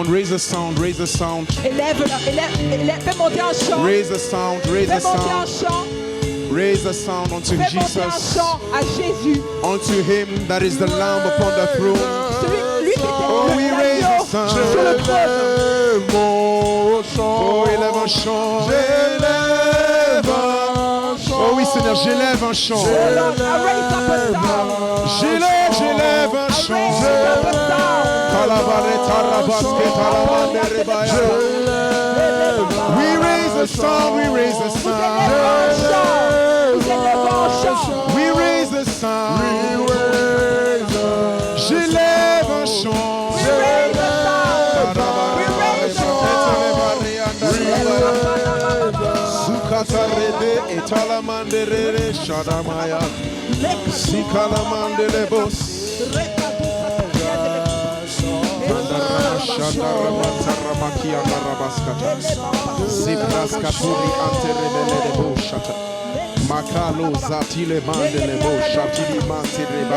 Raise the sound, raise the sound. Fais monter un chant. Raise the sound, raise the Fais monter un sound. chant. Raise the sound unto Fais monter un Jesus. chant à Jésus. Unto him that is the Lamb upon the throne. Lui qui Oh, we était raise l'agneau the sound. sur le trône. Oh, élève un chant. Oh oui, Seigneur, j'élève un chant. Oh Lord, I raise up a sound. J'élève un I chant. raise up a sound. We raise the sound, we raise the sound. We raise the sound. J'élève un chant. Sukatarebe etalamandere shadamaya. Sikalamandere bos.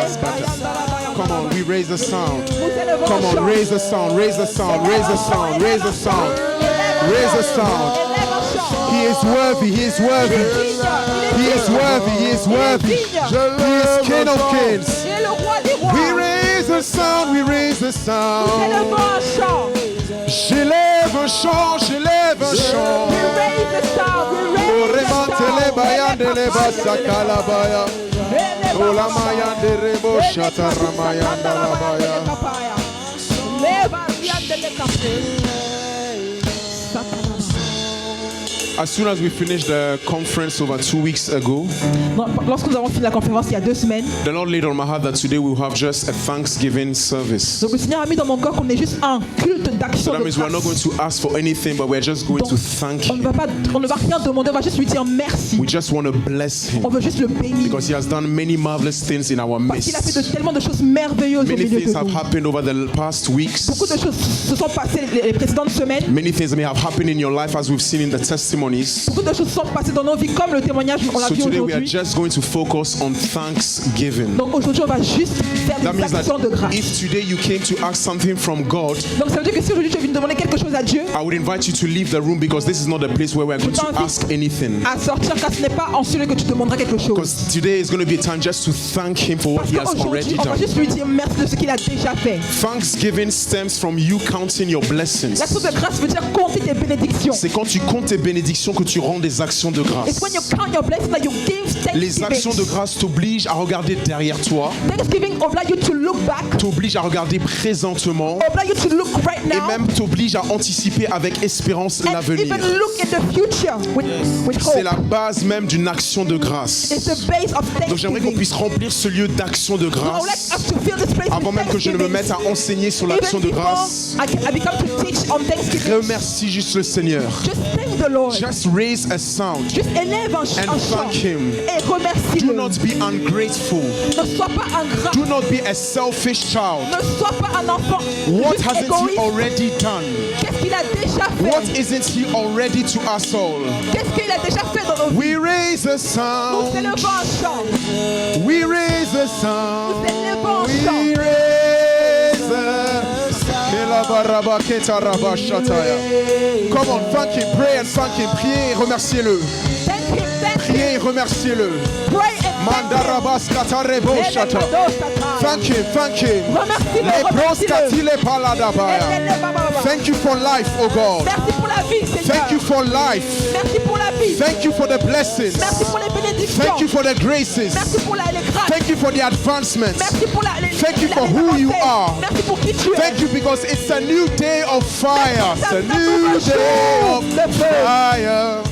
Come on, we raise the sound. Come on, raise the sound, raise the sound, raise the sound, raise the sound, raise the sound. He is worthy, he is worthy, he is worthy, he is worthy. He is King of Kings. We raise the sound, we raise the sound. J'élève un chant, j'élève un chant. As soon as we finished the conference over 2 weeks ago, lorsque nous avons fini la conférence il y a 2 semaines, the Lord laid on my heart that today we'll have just a Thanksgiving service. donc le Seigneur a mis dans mon cœur qu'on ait juste un culte d'action So that de means we're not going grâce. to ask for anything, but we're just going to thank On Him. ne va rien demander, on va juste lui dire merci. We just want to bless Him On veut juste le bénir. because He has done many marvelous things in our Parce qu'il a fait midst. tellement de choses merveilleuses au Many milieu things de have nous. happened over the past weeks. Beaucoup de choses se sont passées les précédentes semaines. Many things may have happened in your life as we've seen in the testimonies. Beaucoup de choses se sont passées dans nos vies, comme le témoignage, on l'a So vu today we are aujourd'hui. just going to focus on thanksgiving. Donc aujourd'hui, on va juste faire That des means actions de that grâce. if today you came to ask something from God, Donc ça veut dire que si aujourd'hui tu es venu demander quelque chose à Dieu, I would invite you to leave the room because this is not the place where we're going to ask anything. à sortir, car ce n'est pas en celui que tu demanderas quelque chose. Because today is going to be a time just to thank Him for what Parce He has qu'aujourd'hui, already on va done. juste lui dire merci de ce qu'il a déjà fait. Thanksgiving stems from you counting your blessings. L'action de grâce veut dire compter tes bénédictions. C'est quand tu comptes tes bénédictions que tu rends des actions de It's grâce. when you count your blessings that you give Les actions de thanksgiving. grâce t'obligent à regarder derrière toi, Thanksgiving oblige you to look back, t'obligent à regarder présentement oblige you to look right et now, même t'obligent à anticiper avec espérance and l'avenir. even look in the future with C'est hope. la base même d'une action de grâce. It's the base of Donc j'aimerais qu'on thanksgiving. puisse remplir ce lieu d'action de I would like grâce us to fill this place avant with même que je ne me thanksgiving. mette à enseigner sur l'action Even de before grâce. I become to teach on thanksgiving. Remercie juste le Seigneur. Just thank the Lord. Just raise a sound. Juste élève un chant thank Him. et remercie-le. Do not be ungrateful. Ne sois pas ingrat. Do not be a selfish child. Ne sois pas un enfant What juste hasn't He égoïste. already done? Qu'est-ce qu'il a déjà fait? What isn't He already to us all? Qu'est-ce qu'il a déjà fait dans nos vies? We raise a Nous sound. élevons un chant. We raise a sound. Nous élevons un We chant. raise a Come on, thank Him, pray and thank Him. Priez et remerciez-le. Thank him, thank him. Priez et remerciez-le. Pray and thank Mandarabas katarebo him. shata. Thank Him, thank Him. Remercie-le, Lebros remercie-le. katile paladabaya. Thank you for life, oh God. Merci pour la vie, Seigneur. Thank you for life. Merci pour la vie. Thank you for the blessings. Merci pour les bénédictions. Thank you for the graces. Merci pour les grâces. Thank you for the advancements. Merci pour Thank you for who you are. Merci pour qui tu es. Thank you because it's a new day of fire. It's a new day of fire.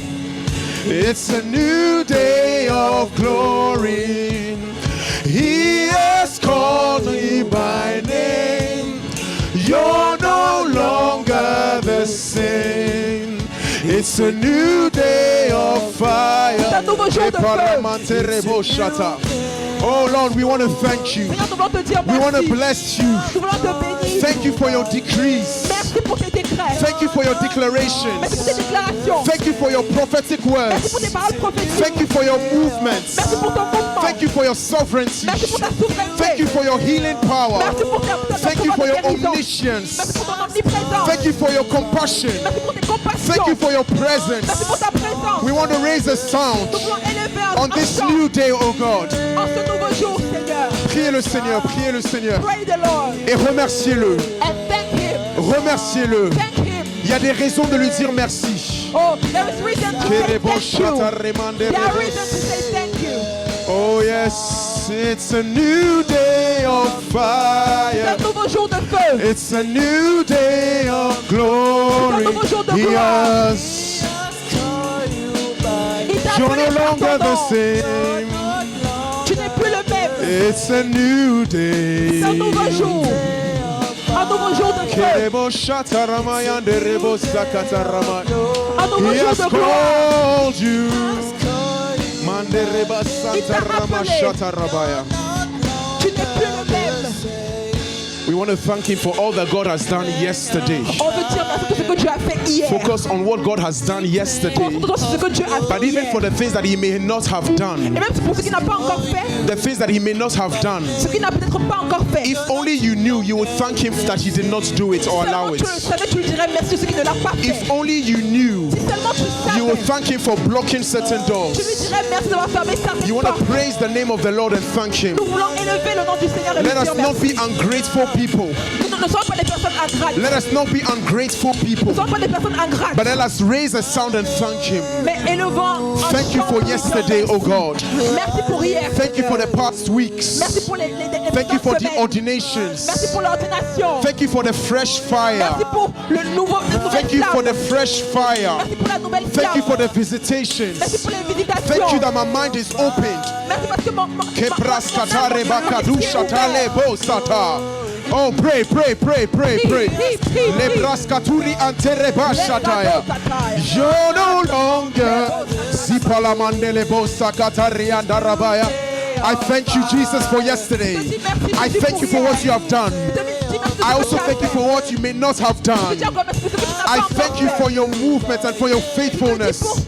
It's a new day of glory. He has called me by name. You're no longer the same. It's a new day of fire. un nouveau jour de feu. Oh Lord, we want to thank you. Seigneur, nous voulons te dire We want to merci. bless you. Nous voulons te bénir. Thank you for your decrees. Merci pour tes décrets. Thank you for your Merci pour declarations. tes déclarations. Thank you for your prophetic Merci pour words. tes paroles prophétiques. Thank you for your movements. Merci pour ton mouvement. Thank you for your sovereignty. Merci pour ta souveraineté. Thank you for your healing power. Merci pour ta Thank you for your guérison. omniscience. Merci pour ton omniprésence. Thank you for your compassion. Merci pour tes compassions. Thank you for your Merci presence. pour ta présence. We want to raise a sound Nous voulons élever on un this chant new day, oh God. en ce nouveau jour, Seigneur. Priez le Seigneur, priez le Seigneur. Pray the Lord Et remerciez-le. and thank Him. Remerciez-le. Thank Him. Il y a des raisons de lui dire merci. Oh, there is reason to say thank you. There are reasons to say thank you. Oh yes, it's a new day of C'est fire. un nouveau jour de feu. It's a new day of glory. C'est un nouveau jour de gloire. Yes, Il t'a you're appelé no par longer ton the nom. same. Tu n'es plus le même. It's a new day. C'est un nouveau jour. Un nouveau jour de feu. Kerebo shataramaya nderebo sakatarama. Un nouveau He jour has de gloire. called you. Mandereba santarama appelé. shatarabaya. Tu n'es plus le même. We want to thank him for all that God has done yesterday. On veut dire merci pour ce que tu as fait hier. Focus on what God has done yesterday. Concentre-toi sur ce que Dieu a But fait even hier. for the things that he may not have Et done, même pour ce qu'il n'a pas encore fait, the things that he may not have done, ce qu'il n'a peut-être pas encore fait. if only you knew, you would thank him that he did not do it or allow Seulement it. tu le savais, tu lui dirais merci ce qu'il ne l'a pas fait. If only you knew, Si seulement tu you would savais, thank him for blocking certain tu lui doors. dirais merci d'avoir fermé certaines You want to portes. praise the name of the Lord and thank him. Nous voulons élever le nom du Seigneur et lui Let us dire not merci. be ungrateful people. Nous ne sommes pas des personnes ingrates. Let us not be ungrateful people. Nous ne sommes pas des personnes ingrates. But let us raise a sound and thank him. Mais élevons un Thank you chant for de yesterday, merci. oh God. Merci pour hier. Thank you for the past weeks. Merci pour les Thank you for the semaines. ordinations. Merci pour l'ordination. Thank you for the fresh fire. Merci pour le nouveau, la nouvelle Thank you for flamme. the fresh fire. Merci pour la nouvelle Thank you flamme. for the visitations. Merci pour les visitations. Thank you that my mind is opened. Merci parce que mon Kepraskatare bakadushatale bosata. Oh, pray, pray, pray, pray, pray. Lebraskaturi antereba shataya. You're no longer Zipalamandele bosakatari andarabaya. I thank you, Jesus, for yesterday. I thank you for what you have done. I also thank you for what you may not have done. I thank you for your movement and for your faithfulness.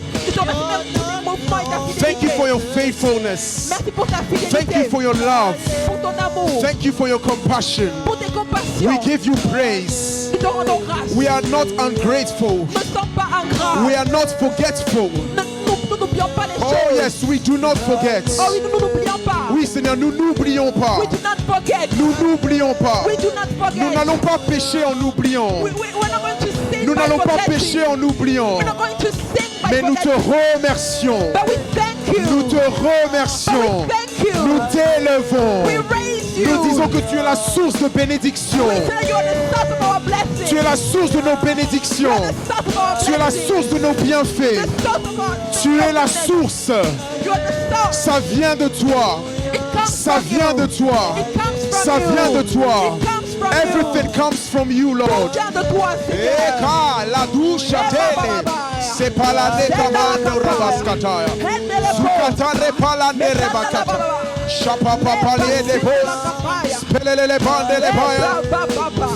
Thank you for your faithfulness. Merci pour ta fidélité. Thank you for your love. Pour ton amour. Thank you for your compassion. Pour tes compassions. We give you praise. Nous te rendons grâce. We are not ungrateful. Nous ne sommes pas ingrats. We are not forgetful. Nous n'oublions pas les Oh choses. yes, we do not forget. Oh oui, nous n'oublions pas. Oui, Seigneur, nous n'oublions pas. We do not forget. Nous n'oublions pas. We do not forget. Nous n'allons pas pécher en oubliant. We're not going to sin Nous by n'allons pas forgetting. pécher en oubliant. We're not going to sin by Mais nous te forgetting. remercions. But we thank you. Nous te remercions. But we thank you. Nous t'élevons. We raise you. Nous disons que tu es la source de bénédiction. We say you are the source of our blessing. Tu es la source de nos You bénédictions. are the source of our Tu es la blessing. source de nos bienfaits. The source of our Tu es la goodness. source. You are the source. Ça vient de toi. It comes Ça from vient you. de toi. It comes from Ça you. vient de toi. It comes from Everything you. comes from you, Tout Lord. vient de toi, Seigneur. Eka la douche tele. C'est pas la décamande rabaskataya. Sukatare palande rebakata. Chapa papalier de bos. Pelele le bande le baya.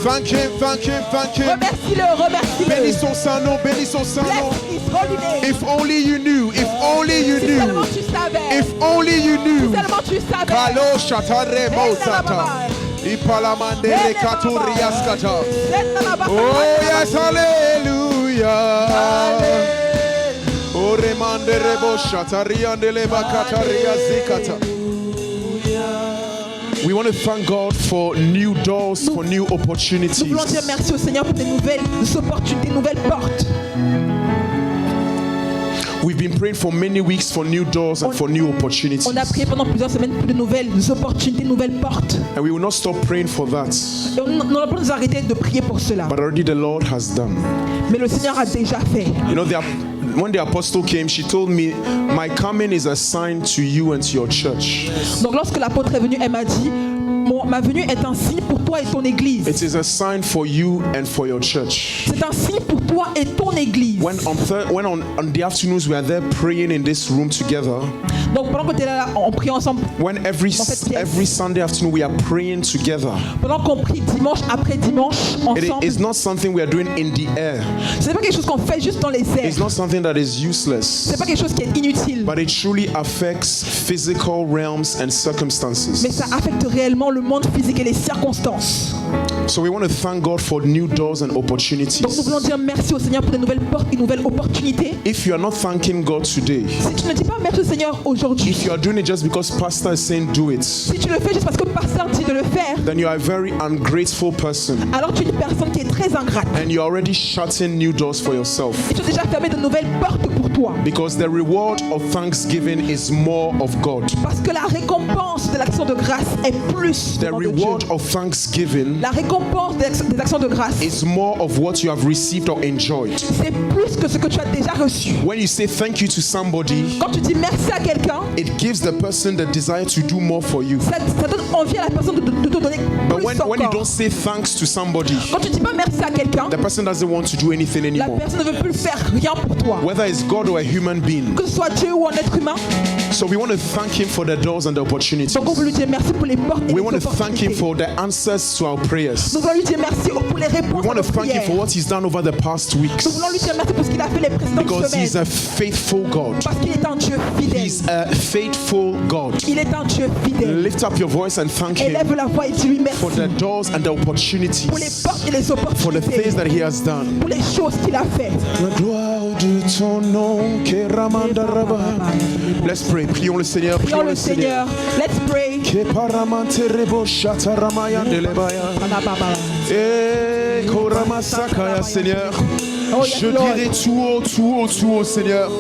Thank him, thank him, thank him. Remercie-le, remercie-le. Bénissons son nom, bénissons son nom. Bless his holy name. If only you knew, if only you Si knew, seulement tu savais. if only you knew. Seulement tu savais. Kalo shatare mosata. Ipalamandere katuriaskata. Oh yes, hallelujah. Oh remandere bo shatariandele bakataria zikata. We want to thank God for new doors, for new Nous voulons dire opportunities. merci au Seigneur pour des nouvelles opportunités, des nouvelles portes. We've been praying for many weeks for new doors and for new opportunities. On a prié pendant plusieurs semaines pour de nouvelles opportunités, de nouvelles portes. And we will not stop praying for that. Et on n'allons pas nous arrêter de prier pour cela. But already the Lord has done. Mais le Seigneur a déjà fait. You know, when the apostle came, she told me, my coming is a sign to you and to your church. Donc lorsque l'apôtre est venu, elle m'a dit, ma venue est un signe pour toi toi et ton église. It is a sign for you and for your church. C'est un signe pour toi et ton église. When on the afternoons we are there praying in this room together. Donc pendant que tu es là, on prie ensemble. When every Sunday afternoon we are praying together. Pendant qu'on prie dimanche après dimanche ensemble. It's not something we are doing in the air. C'est pas quelque chose qu'on fait juste dans les airs. It's not something that is useless. C'est pas quelque chose qui est inutile. But it truly affects physical realms and circumstances. Mais ça affecte réellement le monde physique et les circonstances. So we want to thank God for new doors and opportunities. Donc nous voulons dire merci au Seigneur pour de nouvelles portes et nouvelles opportunités. If you are not thanking God today, si tu ne dis pas merci au Seigneur aujourd'hui, if you are doing it just because pastor is saying do it, si tu le fais juste parce que pasteur dit de le faire, then you are a very ungrateful person. Alors tu es une personne qui est très ingrate. And you are already shutting new doors for yourself. Et tu as déjà fermé de nouvelles portes pour toi. Because the reward of thanksgiving is more of God. Parce que la récompense de l'action de grâce est plus the reward de Dieu. Of thanksgiving. La récompense des actions de grâce is more of what you have received or enjoyed. C'est plus que ce que tu as déjà reçu. When you say thank you to somebody, quand tu dis merci à quelqu'un, it gives the person the desire to do more for you. Ça donne envie à la personne de te donner But plus encore. When you don't say thanks to somebody, quand tu dis pas merci à quelqu'un, the person doesn't want to do anything anymore. La personne ne veut plus faire rien pour toi. Whether it's God or a human being. Que ce soit Dieu ou un être humain. So we want to thank Him for the doors and the opportunities. Donc on veut lui dire merci pour les portes et we les want to thank Him for the answers to our prayers. Nous voulons lui dire merci pour les réponses. We want to thank Him for what He's done over the past weeks. Nous voulons lui dire merci pour ce qu'il a fait les précédentes Because semaines. He's a faithful God. Parce qu'il est un Dieu fidèle. He's a faithful God. Il est un Dieu fidèle. Lift up your voice and thank Him. Élève la voix et dis-lui merci. For the doors and the opportunities. Pour les portes et les opportunités. For the things that He has done. Pour les choses qu'il a faites. La gloire de ton nom, Keramandaraba. Let's pray. Prions le Seigneur. Prions le Seigneur. Let's pray. Seigneur. Je dirai tout haut, Seigneur.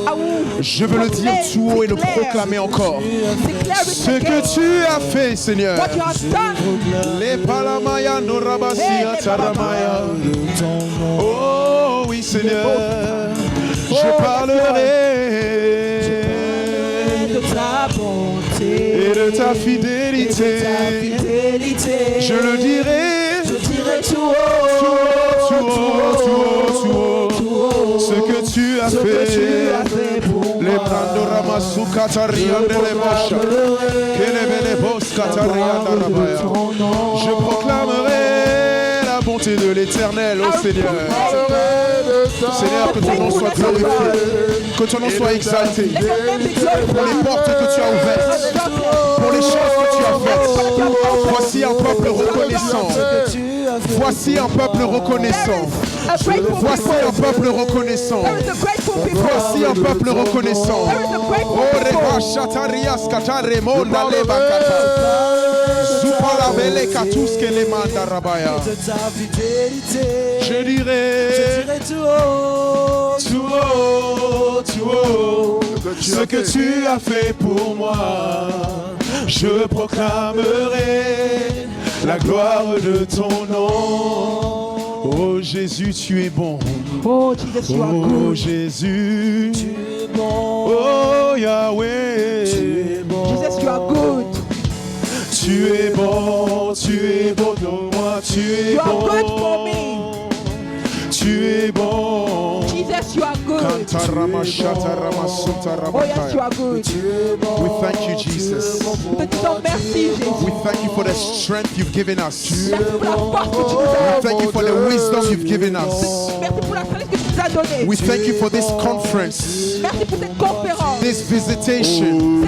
Je veux le dire tout haut et le proclamer encore. Ce que tu as fait, Seigneur. Les palamaya no rabasia taramaya. Oh oui, Seigneur. Je parlerai de ta bonté et de ta fidélité. Je le dirai tout haut, ce que tu as fait. Les Pandora Masuka Tarian de l'Ebosha, Kelebelebos Katarian d'Arabaya. Je proclamerai la bonté de l'Éternel, ô Seigneur. Seigneur, que ton nom soit glorifié, que ton nom soit exalté. Pour les portes que tu as ouvertes, pour les choses que tu as faites. Voici un peuple reconnaissant. Voici un peuple reconnaissant. Voici un peuple reconnaissant. Voici un peuple reconnaissant. Oh, Reba Shatarias Kataremonda Lebakata. Supala Bele Katus Kelemanda Rabaya. Je dirai tout haut, ce que tu as fait pour moi. Je proclamerai la gloire de ton nom. Oh Jésus, tu es bon. Oh Jesus, you are good. Oh Jésus, tu es bon. Oh Yahweh, tu es bon. Jesus, you are good. Tu es bon pour moi, tu es you bon. You are good for me. Tu es bon. Jesus, you are good. Oh yes, you are good. We thank you, Jesus. We thank you for the strength you've given us. We thank you for the wisdom you've given us. We thank you for this conference, this visitation,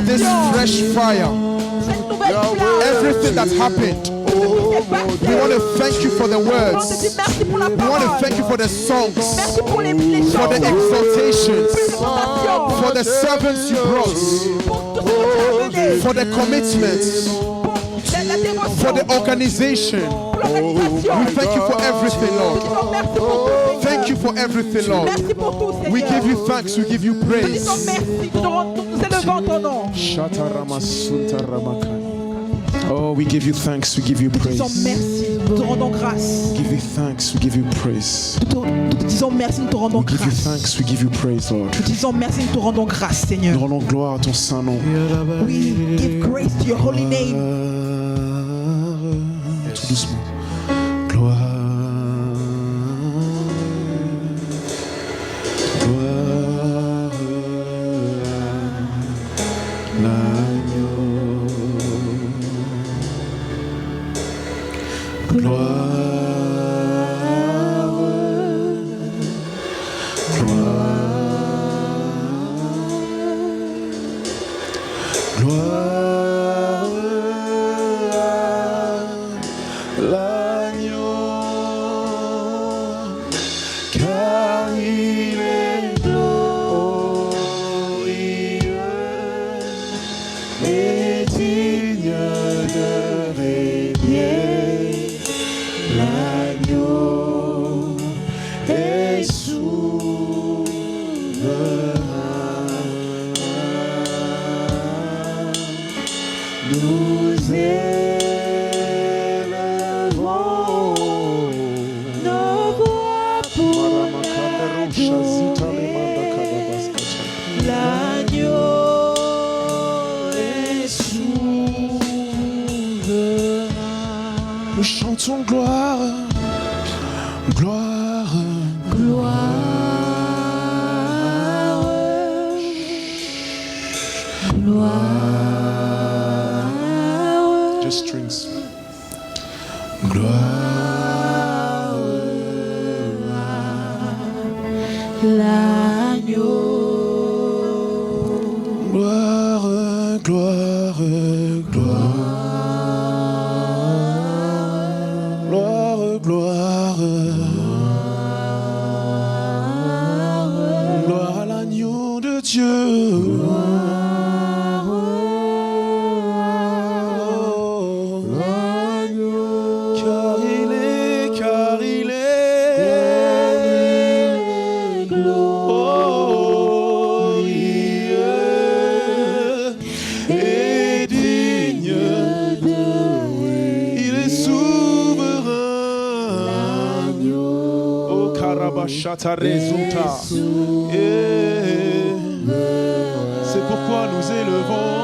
this fresh fire, everything that's happened. We want to thank you for the words. We want to thank you for the songs, for the exaltations, for the servants you brought, for the commitments, for the organization. We thank you for everything, Lord. Thank you for everything, Lord. We give you thanks, we give you praise. Oh, we give you thanks, we give you praise. Nous te rendons grâce. We give you thanks, we give you praise. Nous te disons merci, nous te rendons grâce. We give you thanks, we give you praise, Lord. Nous te disons merci, nous te rendons grâce, Seigneur. Nous rendons gloire à ton saint nom. We give grace to your holy name. Tout doucement. Gloire, gloire à l'agneau. Gloire. Nous chantons gloire, gloire, gloire, gloire. Just strings. Gloire à l'agneau. Gloire, gloire, gloire. Gloire, gloire à l'agneau de Dieu. Car il est glorieux et digne de louer. Il est souverain. Oh Karabashata Resulta. C'est pourquoi nous élevons.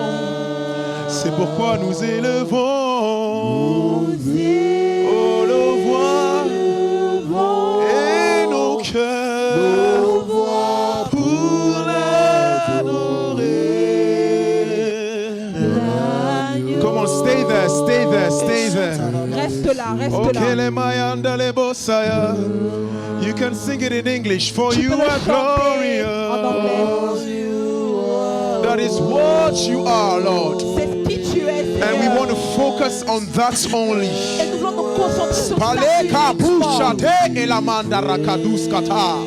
C'est pourquoi nous élevons. Oh le voix et nos cœurs pour l'adorer. Come on, stay there, stay there, stay there. Reste là, reste là. You can sing it in English. For you are glorious. That is what you are, Lord. And we want to focus on that only. Paleka pushate elamanda rakaduskata.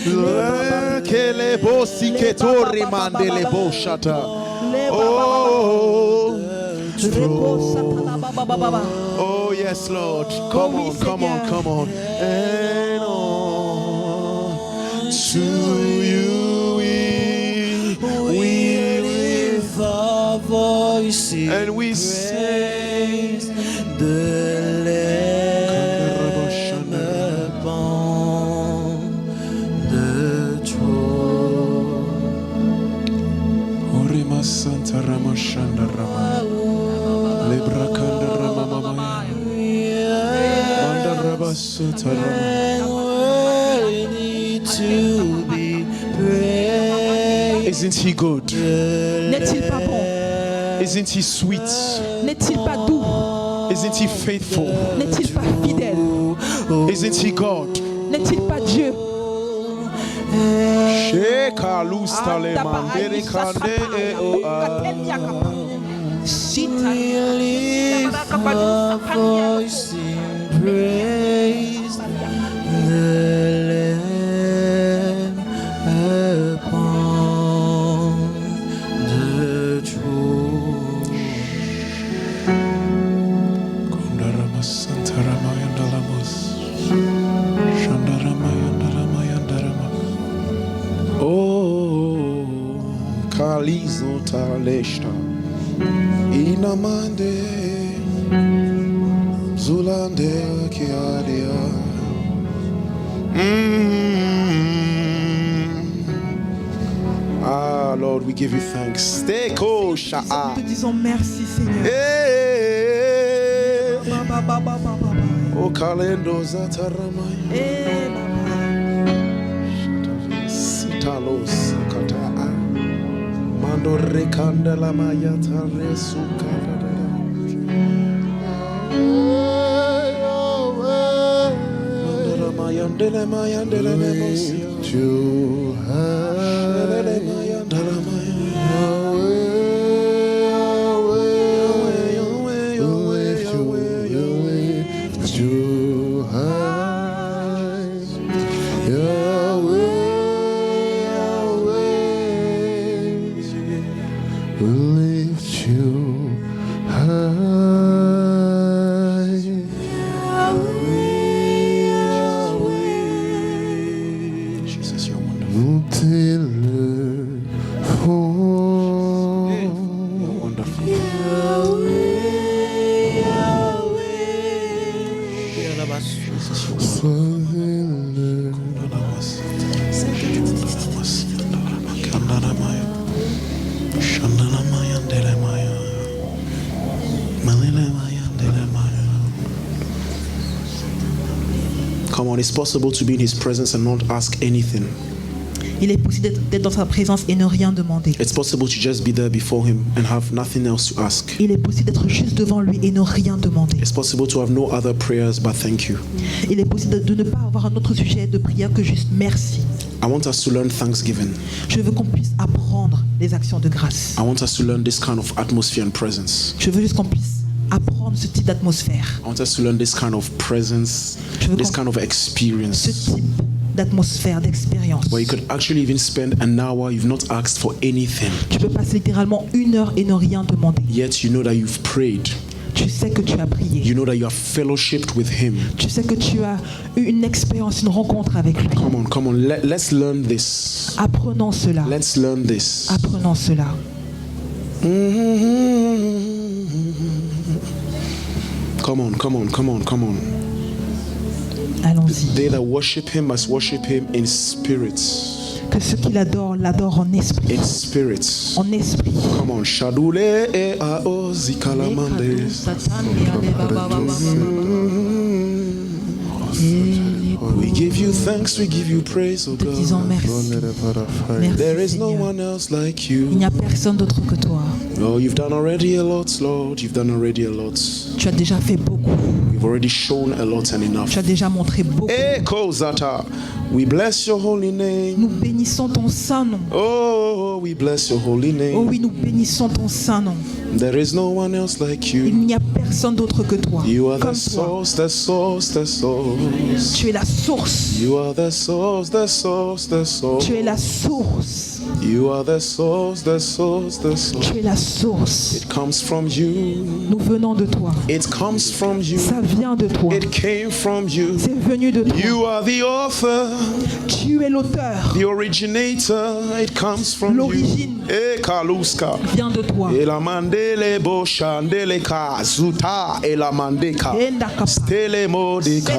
Lekele bosiketori mandele boshata. Oh yes, Lord. Come on, come on, come on. And on to you we lift our voices and we say the Lamb upon the throne. Orima Santa Rama Shanda Rama Lebra Kanda Rama Mama Manda Raba Santa Rama. To be praised. Isn't he good? N'est-il pas bon? Isn't he sweet? N'est-il pas doux? Isn't he faithful? N'est-il pas fidèle? Isn't he God? N'est-il pas Dieu? Sheka lusta le mandere kande e o a. Lift our voice in praise. Taleshta inamande zulande kiadia. Ah Lord, we give you thanks. Nous te disons merci, Seigneur. O kalendo zataramaya. Sitalos kata. Mando rekanda la maya taresu kata. Mandala maya ndele maya ndele nemosia. You Ndele maya ndala maya. Come on, it's possible to be in His presence and not ask anything. Il est possible d'être dans sa présence et ne rien demander. It's possible to just be there before Him and have nothing else to ask. Il est possible d'être juste devant lui et ne rien demander. It's possible to have no other prayers but thank you. Il est possible de ne pas avoir un autre sujet de prière que juste merci. I want us to learn thanksgiving. Je veux qu'on puisse apprendre les actions de grâce. I want us to learn this kind of atmosphere and presence. Je veux juste qu'on puisse apprendre ce type d'atmosphère. I want us to learn this kind of presence, this kind of experience. Ce type d'atmosphère, d'expérience. Where you could actually even spend an hour, you've not asked for anything. Tu peux passer littéralement 1 heure et ne rien demander. Yet you know that you've prayed. Tu sais que tu as prié. You know that you have fellowshipped with Him. Tu sais que tu as eu une expérience, une rencontre avec lui. Come on, let's learn this. Apprenons cela. Let's learn this. Apprenons cela. Come on. Allons-y. They that worship Him must worship Him in spirit. Que ceux qui l'adorent, l'adorent en esprit. In spirit. En esprit. Come on. Shadule e ao zikalamande. We give you thanks, we give you praise, oh Te disons God. merci. Merci, There is no Seigneur. one else like Il you. n'y a personne d'autre que toi. Oh, you've done already a lot, Lord. You've done already a lot. Tu as déjà fait beaucoup. You've already shown a lot and enough. Tu as déjà montré beaucoup. Eko Zata. We bless your holy name. Nous bénissons ton saint nom. Oh, we bless your holy Oh name. oui, nous bénissons ton saint nom. There is no one else like you. Il n'y a personne d'autre que toi. You are Comme the toi. source, the source, the source. Tu es la source. You are the source, the source, the source. Tu es la source. You are the source, the source, the source. Tu es la source. It comes from you. Nous venons de toi. It comes from you. Ça vient de toi. It came from you. C'est venu de toi. You are the author, Tu es l'auteur. the originator. It comes from L'origine. you. Kaluska. Vient de toi. Elamandele bo shandele ka zuta elamandeka. Stele modeka.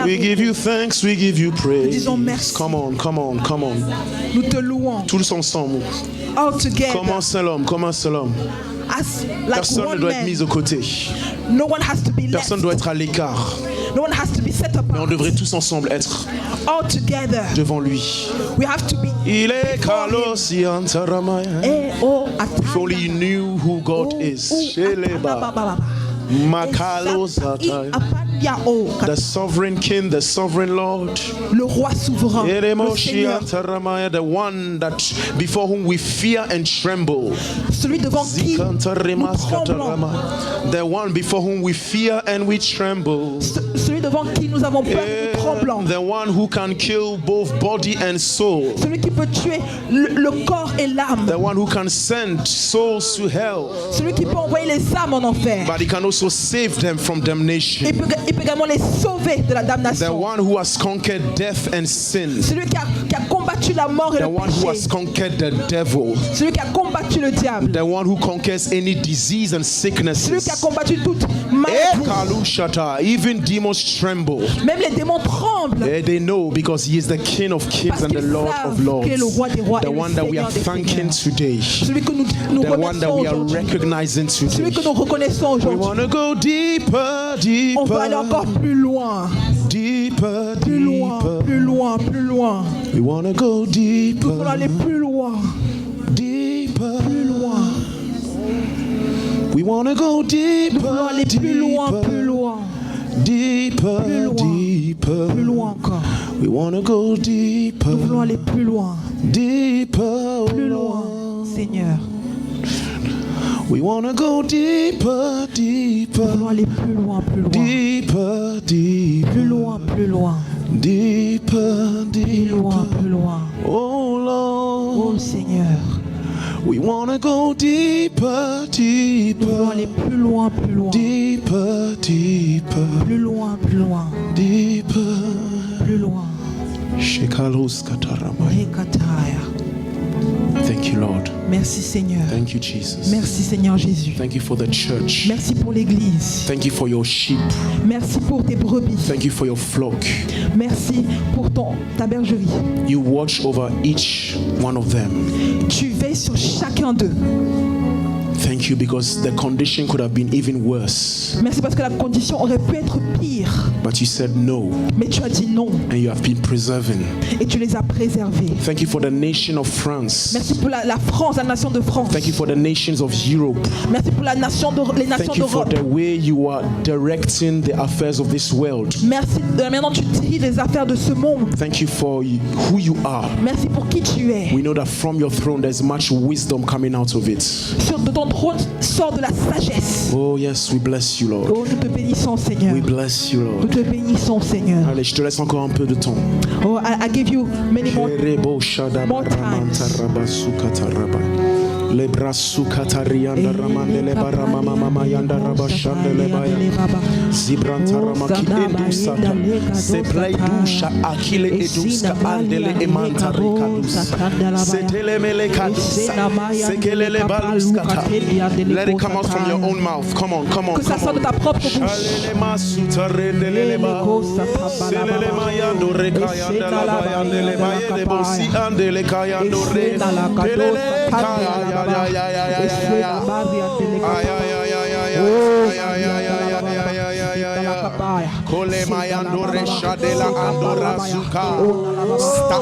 We give you thanks, we give you praise. Disons merci. Come on. Nous te louons. Tous ensemble. All together. Comment c'est l'homme? As like Personne ne one doit être mis man. au côté. No one has to be left. Personne ne doit être à l'écart. No one has to be set Mais on apart. devrait tous ensemble être All together. devant lui. We have to be. Il est Carlos Yantaramaya. If only you knew who God is. Sheleba. Makalo Zatai. The sovereign King, the sovereign Lord. Le roi souverain. Le Eremoshi Seigneur. Yantaramaya, the one that before whom we fear and tremble. Celui devant qui nous tremblons. The one before whom we fear and we tremble. Celui devant qui nous avons peur et nous tremblons. The one who can kill both body and soul. Celui qui peut tuer le corps et l'âme. The one who can send souls to hell. Celui qui peut envoyer les âmes en enfer. But he can also save them from damnation. Il peut également les sauver de la The damnation. one who has conquered death and sin. Celui qui a combattu combattu la mort et the le one who has péché. conquered the devil, Celui qui a combattu le diable. the one who conquers any disease and Celui qui a sicknesses. combattu toute maladie. Kalushata, even demons tremble. Même les démons tremblent. They know because he is the King of Kings Parce and the qu'ils Lord savent of Lords. qu'il est le roi des rois The et le one that we Seigneur are des thanking seigneurs. today. Celui que nous The one that remercions we are aujourd'hui. recognizing Celui today. que nous reconnaissons We aujourd'hui. want to go deeper, On veut aller encore deeper, plus loin. deeper, Plus loin, deeper. plus loin, plus loin. We want to go Nous deeper, voulons aller plus loin, deeper. plus loin. We want to go Nous voulons deeper, aller plus loin, plus deeper, loin, deeper, Plus loin. deeper. plus loin encore. We want to go deeper, Nous voulons aller plus loin, deeper, plus loin, Seigneur. We want to go deeper, Nous deeper, voulons aller plus loin, plus loin, deeper, deeper, plus loin, plus loin, deeper, plus loin, deeper. plus loin. Oh Lord, Oh Seigneur, we want to go deeper, nous voulons aller deeper, plus loin, plus loin, deeper, deeper, plus loin, plus loin, deeper. plus loin. Shekalos kataramai. Rekataya. Thank you, Lord. Merci Seigneur. Thank you, Jesus. Merci Seigneur Jésus. Thank you for the church. Merci pour l'église. Thank you for your sheep. Merci pour tes brebis. Thank you for your flock. Merci pour ta bergerie. You watch over each one of them. Tu veilles sur chacun d'eux. Thank you because the condition could have been even worse. Merci parce que la condition aurait pu être pire. But you said no, Mais tu as dit non and you have been preserving. et tu les as préservés. Thank you for the nation of France. Merci pour la France, la nation de France. Thank you for the nations of Europe. Merci pour les nations Thank you for d'Europe. the way you are directing the affairs of this world. Merci de la manière dont tu diriges les affaires de ce monde. Thank you for who you are. Merci pour qui tu es. We know that from your throne there's much wisdom coming out of it. De ton trône sort de la sagesse. Oh yes, we bless you, Lord. Oh, nous te bénissons, Seigneur. We bless you, Nous Lord. te bénissons, Seigneur. Allez, je te laisse encore un peu de temps. Oh, I give you many more. Rebo shada More baramanta times. rabasuka taraba. Le brasuka tarianda ramande le barama mama yanda rabashande le baya. Zibranta ramaki endusata. Se plaidusha akile eduska andele emanta rikadusa. Se telemele kadusa. Se kelele baluskata. Let it come out from your own mouth. Come on, come on, Que ça come sorte de on. ta propre bouche. Shalele masuta rendelele ba. Selele mayando rekayanda la bayandele bayede bosi andele kayando re. Telele kaya ya ya ya ya ya ya ya. Ay ay ay ay ay ay ay ay ay ay ay ay. Kole mayando resha de la andora suka. Sta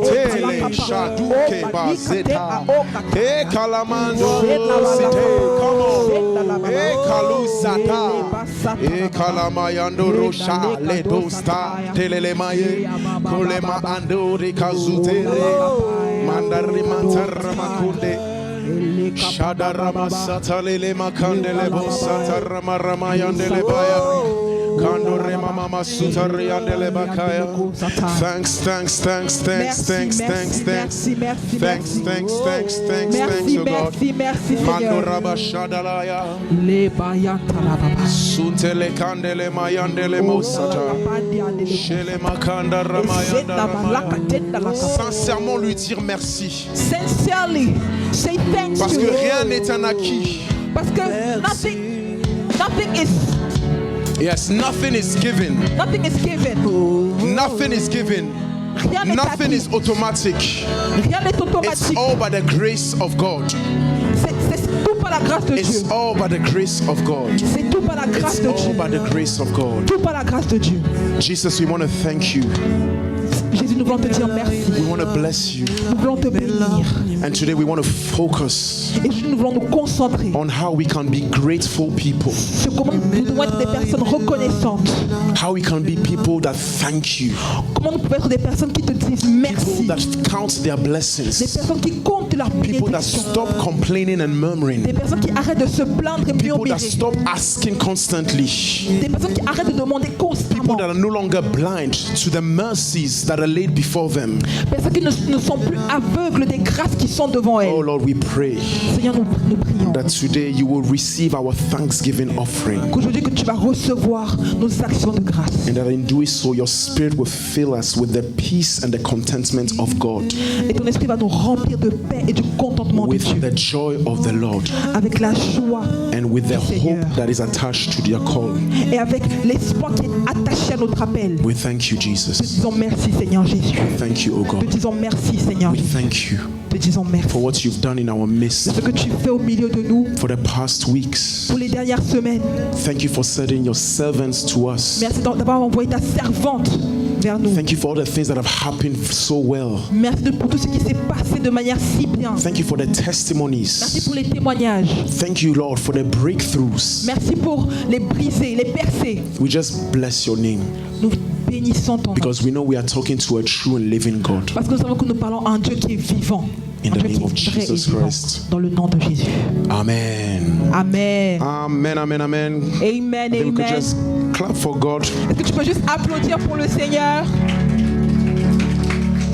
tele shaduke bazeta. E kalamando site. Come on. E kalusata. E kalamayando rosha le dosta. Telele maye. Kole ma ando rikazutere. Mandari mantar makunde. Shadarama satalele makandele bosata rama rama yandele baya. Kando rema mama sutari yandele bakaya. Thanks, thanks, thanks, thanks, thanks, thanks, thanks. Thanks, thanks, thanks, thanks, thanks, oh God. Merci, Mando Seigneur. raba shadalaya. Le bayantalababa. Suntele kandele mayandele mosata. Shele makanda rama yandara. Sincèrement lui dire merci. Sincerely, say thanks Parce to que you. rien n'est un acquis. Parce que nothing is Yes, nothing is given. given. Nothing is given. Rien n'est Nothing acquis. is automatic. Rien n'est It's automatique. all by the grace of God. C'est tout par la grâce de Dieu. It's all by the grace of God. C'est tout par la grâce It's de all Dieu. by the grace of God. Tout par la grâce de Dieu. Jesus, we want to thank you. Jésus, nous voulons te dire merci. We want to bless you. Nous voulons te bénir. And today we want to focus Et nous voulons nous concentrer on how we can be grateful people. sur comment nous devons être des personnes reconnaissantes. How we can be people that thank you. Comment nous pouvons être des personnes qui te disent People merci. that count their Des blessings. personnes qui comptent leurs People that bénédictions. stop complaining and Des murmuring. personnes qui arrêtent de se plaindre et People that murmurer. stop asking constantly. Des personnes qui arrêtent de demander People constamment. that are no longer blind to the mercies that are laid before them. Personnes qui ne sont plus aveugles des grâces qui sont devant Oh elles. Lord, we pray Seigneur, nous prions attend. that today you will receive our thanksgiving offering. Qu'aujourd'hui que tu vas recevoir nos actions de grâce. And that in doing so, your spirit will fill us with the peace and the contentment of God. Et ton esprit va nous remplir de paix et du contentement de With Dieu. the joy of the Lord. Avec la joie And with the du hope Seigneur. that is attached to their call. Et avec l'espoir qui est attaché à notre appel. We thank you, Te Jesus. disons merci Seigneur Jésus. Thank you, O Te God. disons merci Seigneur We Jésus. thank you Te disons merci. for what you've done in our De midst ce que tu fais au milieu de nous for the past weeks. pour les dernières semaines. Thank you for sending your servants to us. Merci d'avoir envoyé ta servante vers nous. Thank you for all the things that have happened so well. Merci pour tout ce qui s'est passé de manière si bien. Thank you for the Merci testimonies. pour les témoignages. Thank you, Lord, for the breakthroughs. Merci pour les brisés, les percés. We just bless your name Nous bénissons ton nom. because we know we are talking to a true and living God. Parce que nous savons que nous parlons à un Dieu qui est vivant. In Un the Dieu name of qui est vrai et Jesus vivant. Christ. Dans le nom de Jésus. Amen. Amen. Amen, amen, amen. Amen, I think we could amen. just clap for God Est-ce que tu peux juste applaudir pour le Seigneur?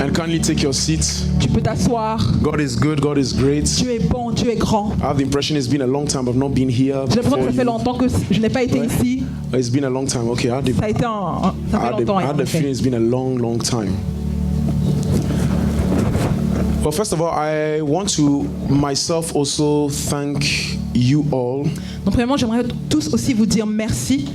and kindly take your seat. Tu peux t'asseoir. God is good, God is great. Dieu est bon, Dieu est grand. I have the impression it's been a long time I've not been here. J'ai l'impression before que ça fait you. longtemps que je n'ai pas été Ouais. ici. It's been a long time. Okay, I had the, Ça a été ça fait longtemps. I had en the effet. feeling it's been a long, long time. Well, first of all, I want to myself also thank you all. Donc premièrement, j'aimerais tous aussi vous dire merci.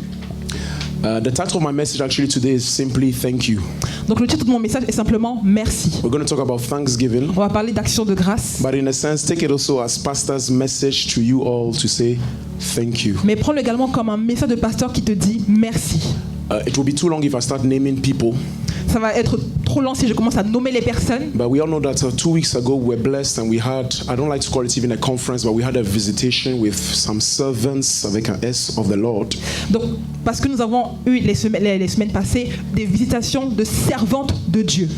The title of my message actually today is simply thank you. Donc le titre de mon message est simplement merci. We're going to talk about thanksgiving, On va parler d'action de grâce, but in a sense, take it also as pastor's message to you all to say thank you. mais prends-le également comme un message de pasteur qui te dit merci. It will be too long if I start naming people, Ça va être trop long si je commence à nommer les personnes. but we all know that 2 weeks ago we were blessed and we had, I don't like to call it even a conference, but we had a visitation with some servants avec un S of the Lord. Donc, parce que nous avons eu les semaines passées des visitations de servantes de Dieu.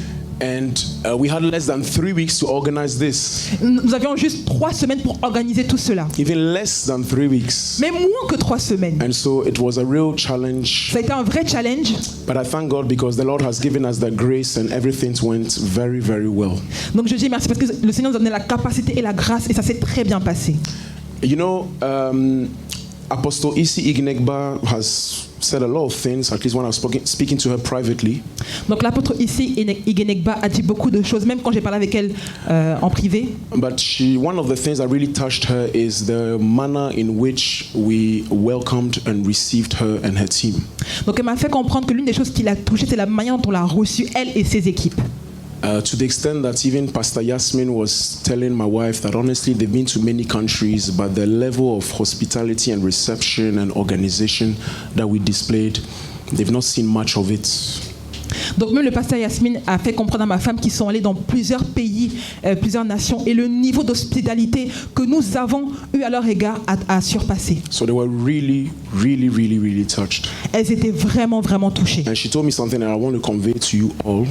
And we had less than 3 weeks to organize this. Nous avions juste 3 semaines pour organiser tout cela. Even less than 3 weeks. Mais moins que 3 semaines. And so it was a real challenge. Ça a été un vrai challenge. But I thank God because the Lord has given us the grace and everything went very, very well. Donc je dis merci parce que le Seigneur nous a donné la capacité et la grâce et ça s'est très bien passé. You know, Apostle Isi Ignegba has said a lot of things, at least when I was speaking to her privately. Donc l'apôtre ici, Igenegba, a dit beaucoup de choses, même quand j'ai parlé avec elle en privé. But one of the things that really touched her is the manner in which we welcomed and received her and her team. Donc elle m'a fait comprendre que l'une des choses qui l'a touchée, c'est la manière dont on l'a reçue, elle et ses équipes. To the extent that even Pastor Yasmin was telling my wife that honestly they've been to many countries, but the level of hospitality and reception and organization that we displayed, they've not seen much of it. Donc même le pasteur Yasmine a fait comprendre à ma femme qu'ils sont allés dans plusieurs pays, plusieurs nations, et le niveau d'hospitalité que nous avons eu à leur égard a surpassé. So they were really, really, really, really touched. Elles étaient vraiment, vraiment touchées. And she told me something that I want to convey to you all.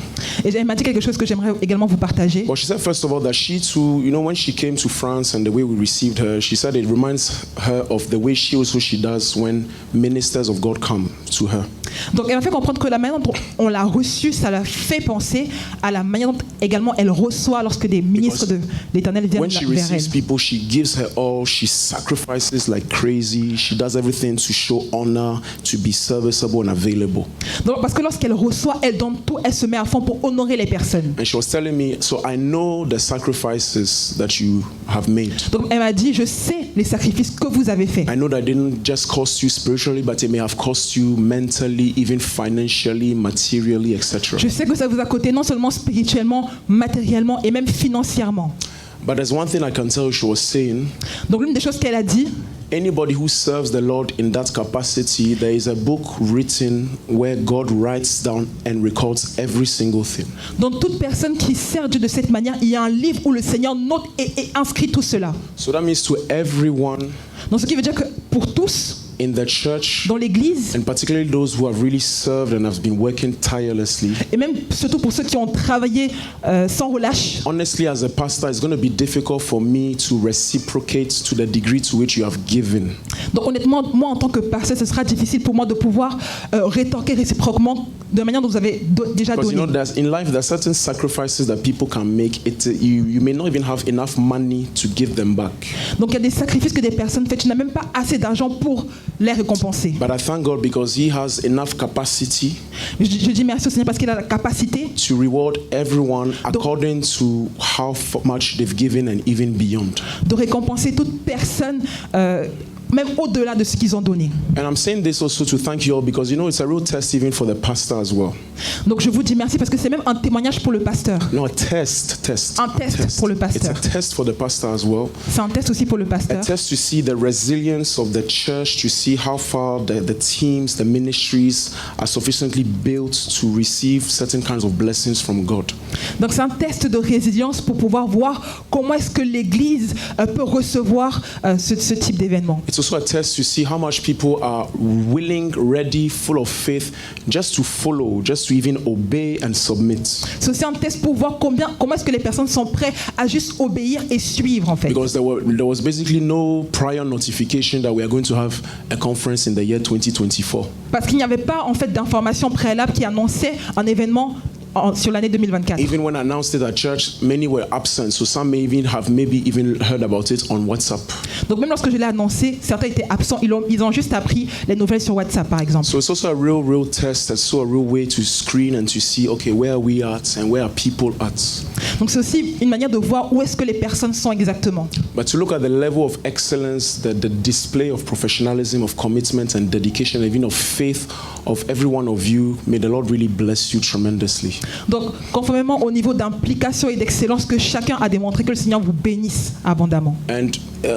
Et elle m'a dit quelque chose que j'aimerais également vous partager. Well, she said first of all that she too, you know, when she came to France and the way we received her, she said it reminds her of the way she does when ministers of God come to her. Donc elle m'a fait comprendre que la manière dont on l'a reçue, ça la fait penser à la manière dont également elle reçoit lorsque des ministres de l'Éternel viennent When she vers elle. receives people, she gives her all. She sacrifices like crazy. She does everything to show honor, to be serviceable and available. Donc, parce que lorsqu'elle reçoit, elle donne tout, elle se met à fond pour honorer les personnes. And she was telling me, so I know the sacrifices that you have made. Donc elle m'a dit, je sais les sacrifices que vous avez faits. I know that it didn't just cost you spiritually, but it may have cost you mentally, even financially, materially, etc. Je sais que ça vous a coûté non seulement spirituellement, matériellement et même financièrement. But there's one thing I can tell you she was saying. Donc l'une des choses qu'elle a dit, Anybody who serves the Lord in that capacity, there is a book written where God writes down and records every single thing. donc toute personne qui sert Dieu de cette manière, il y a un livre où le Seigneur note et inscrit tout cela. So that means to everyone Donc ce qui veut dire que pour tous, in the church, dans l'église, and particularly those who have really served and have been working tirelessly, et même surtout pour ceux qui ont travaillé sans relâche, honestly, as a pastor, it's going to be difficult for me to reciprocate to the degree to which you have given. donc honnêtement, moi en tant que pasteur, ce sera difficile pour moi de pouvoir rétorquer réciproquement de la manière dont vous avez déjà Because donné. in life, there are certain sacrifices that people can make. You may not even have enough money to give them back. Donc il y a des sacrifices que des personnes font, tu n'as même pas assez d'argent pour les récompenser. But I thank God because He has enough capacity Je dis merci au Seigneur parce qu'il a la capacité to reward everyone according to how much they've given and even beyond. de récompenser toute personne, même au-delà de ce qu'ils ont donné. And I'm saying this also to thank you all because it's a real test even for the pastor as well. Donc je vous dis merci parce que c'est même un témoignage pour le pasteur. No, a test. Un test pour le pasteur. It's a test for the pastor as well. C'est un test aussi pour le A pasteur. test to see the resilience of the church, to see how far the teams, the ministries are sufficiently built to receive certain kinds of blessings from God. Donc c'est un test de résilience pour pouvoir voir comment est-ce que l'Église peut recevoir ce type d'événement. It's also a test to see how much people are willing, ready, full of faith, just to follow, just to even obey and submit. C'est aussi un test pour voir comment est-ce que les personnes sont prêtes à juste obéir et suivre en fait. Because there was basically no prior notification that we are going to have a conference in the year 2024. Parce qu'il n'y avait pas en fait d'information préalable qui annonçait un événement sur l'année 2024. Even when I announced it at church, many were absent, so some may even have heard about it on WhatsApp. Donc même lorsque je l'ai annoncé, certains étaient absents, ils ont juste appris les nouvelles sur WhatsApp par exemple. So it's also a real test, it's also a real way to screen and to see, okay, where are we at and where are people at. Donc c'est aussi une manière de voir où est-ce que les personnes sont exactement. But to look at the level of excellence, the display of professionalism, of commitment and dedication, even of faith of every one of you, may the Lord really bless you tremendously. Donc, conformément au niveau d'implication et d'excellence que chacun a démontré, que le Seigneur vous bénisse abondamment. And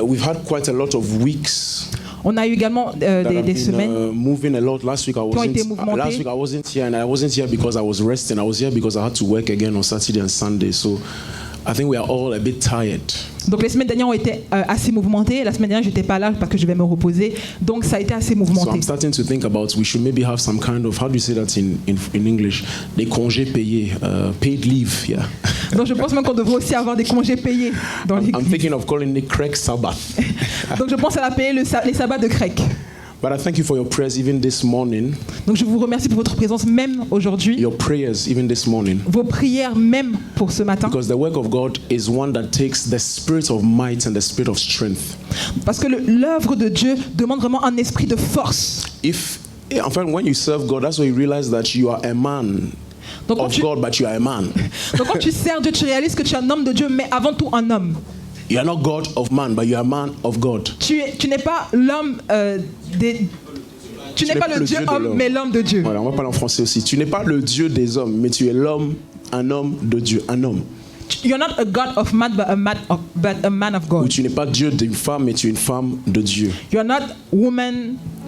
we've had quite a lot of weeks. On a eu également des semaines moving a lot. Last week I mouvementées. wasn't here, and I wasn't here because I was resting. I was here because I had to work again on Saturday and Sunday. So I think we are all a bit tired. Donc les semaines dernières ont été assez mouvementées. La semaine dernière, j'étais pas là parce que je vais me reposer. Donc ça a été assez mouvementé. So I'm starting to think about we should maybe have some kind of, how do you say that in English? Des congés payés, paid leave, yeah. Donc je pense même qu'on devrait aussi avoir des congés payés dans l'église. I'm thinking of calling it Craig Sabbath. Donc je pense à la payer les sabbats de Craig. But I thank you for your prayers even this morning. Donc je vous remercie pour votre présence même aujourd'hui. Your prayers even this morning. Vos prières même pour ce matin. Because the work of God is one that takes the spirit of might and the spirit of strength. Parce que l'œuvre de Dieu demande vraiment un esprit de force. When you serve God, that's why you realize that you are a man. Donc, God, but you are a man. Donc quand tu sers Dieu, tu réalises que tu es un homme de Dieu, mais avant tout un homme. You are not God of man, but you are a man of God. Tu n'es pas l'homme tu n'es pas le Dieu homme, mais l'homme de Dieu. Voilà, on va parler en français aussi. Tu n'es pas le Dieu des hommes, mais tu es un homme de Dieu, un homme. You're not a God of man, but a man of God. Ou tu n'es pas Dieu d'une femme, mais tu es une femme de Dieu. You're not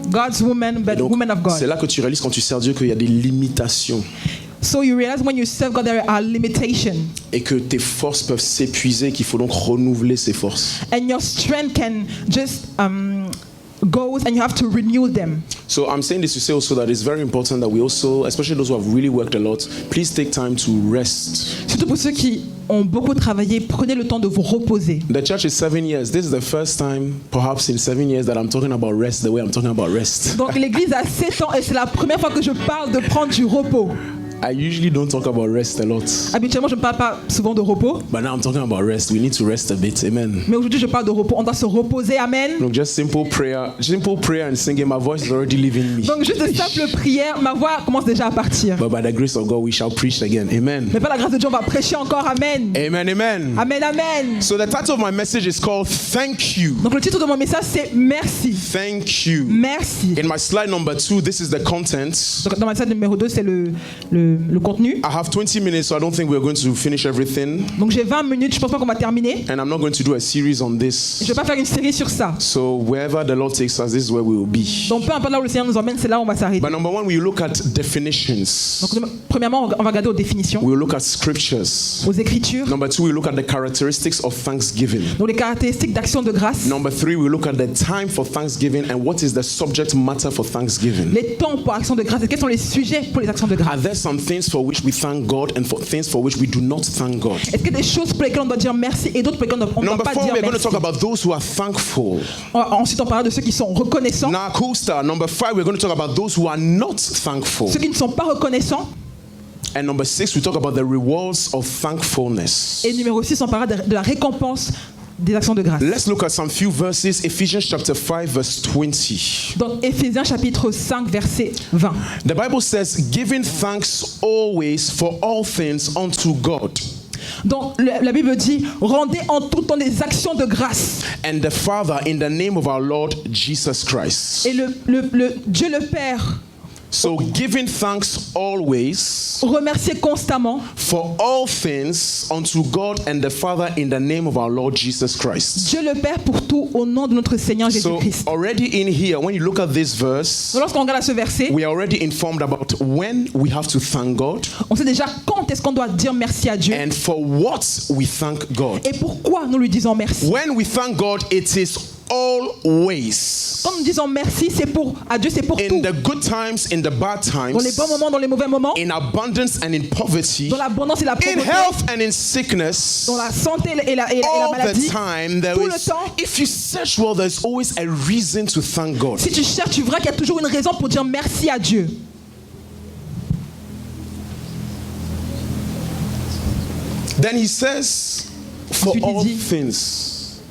God's woman, but donc, woman of God. C'est là que tu réalises quand tu sers Dieu qu'il y a des limitations. So you realize when you serve God there are limitations. Et que tes forces peuvent s'épuiser, qu'il faut donc renouveler ces forces. And your strength can just goes and you have to renew them. So I'm saying this to say also that it's very important that we also, especially those who have really worked a lot, please take time to rest. Surtout pour ceux qui ont beaucoup travaillé, prenez le temps de vous reposer. The church is 7 years. This is the first time, perhaps in 7 years, that I'm talking about rest the way I'm talking about rest. Donc l'église a 7 ans et c'est la première fois que je parle de prendre du repos. I usually don't talk about rest a lot. Habituellement, je ne parle pas souvent de repos. But now I'm talking about rest. We need to rest a bit. Amen. Mais aujourd'hui, je parle de repos. On doit se reposer. Amen. Donc just simple prayer and singing. My voice is already leaving me. Donc juste de simple prière, ma voix commence déjà à partir. But by the grace of God, we shall preach again. Amen. Mais par la grâce de Dieu, on va prêcher encore. Amen. Amen. Amen. Amen. Amen. So the title of my message is called Thank You. Donc le titre de mon message c'est Merci. Thank you. Merci. In my slide number 2, this is the content. Donc dans ma slide numéro 2, c'est le contenu. I have 20 minutes, so I don't think we're going to finish everything. Donc j'ai 20 minutes, je pense pas qu'on va terminer. And I'm not going to do a series on this. Je vais pas faire une série sur ça. So wherever the Lord takes us, this is where we will be. Donc peu importe là où le Seigneur nous emmène, c'est là où on va s'arrêter. But number 1, we look at definitions. Donc premièrement, on va regarder aux définitions. We will look at scriptures. Aux écritures. Number 2, we look at the characteristics of thanksgiving. Donc les caractéristiques d'action de grâce. Number 3, we look at the time for thanksgiving and what is the subject matter for thanksgiving. Les temps pour action de grâce et quels sont les sujets pour les actions de grâce. Are there some some things for which we thank God and for things for which we do not thank God. Est-ce qu'il y a des choses pour lesquelles on doit dire merci et d'autres pour lesquelles on ne doit Number pas 4, dire we're going to merci? talk about those who are thankful. Ensuite, on parlera de ceux qui sont reconnaissants, Now, cool star. Number 5, we're going to talk about those who are not thankful. ceux qui ne sont pas reconnaissants. And number 6, we talk about the rewards of thankfulness. Et numéro 6, on parlera de la récompense des actions de grâce. Let's look at some few verses. Ephesians chapter 5, verse 20. Donc Éphésiens chapitre 5, verset 20. The Bible says, giving thanks always for all things unto God Donc la Bible dit, rendez en tout temps des actions de grâce. and the Father in the name of our Lord Jesus Christ. Et le Dieu le Père, So giving thanks always remerciez constamment for all things unto God and the Father in the name of our Lord Jesus Christ. Dieu le Père pour tout au nom de notre Seigneur So Jésus-Christ. already in here, when you look at this verse, Donc, lorsqu'on regarde ce verset, we are already informed about when we have to thank God on sait déjà quand est-ce qu'on doit dire merci à Dieu and for what we thank God. et pourquoi nous lui disons merci. When we thank God, it is always. Quand nous disons merci, c'est pour à Dieu, c'est pour In tout. the good times, in the bad Dans les times, bons moments, dans les mauvais moments, in abundance and in poverty, dans l'abondance et la in pauvreté, health and in sickness, dans la santé et la all the maladie. time there Tout le is, temps. if you search well, there's always a reason to thank God. Si tu cherches, tu verras qu'il y a toujours une raison pour dire merci à Dieu. Then he says, for Ensuite, il all dit, things.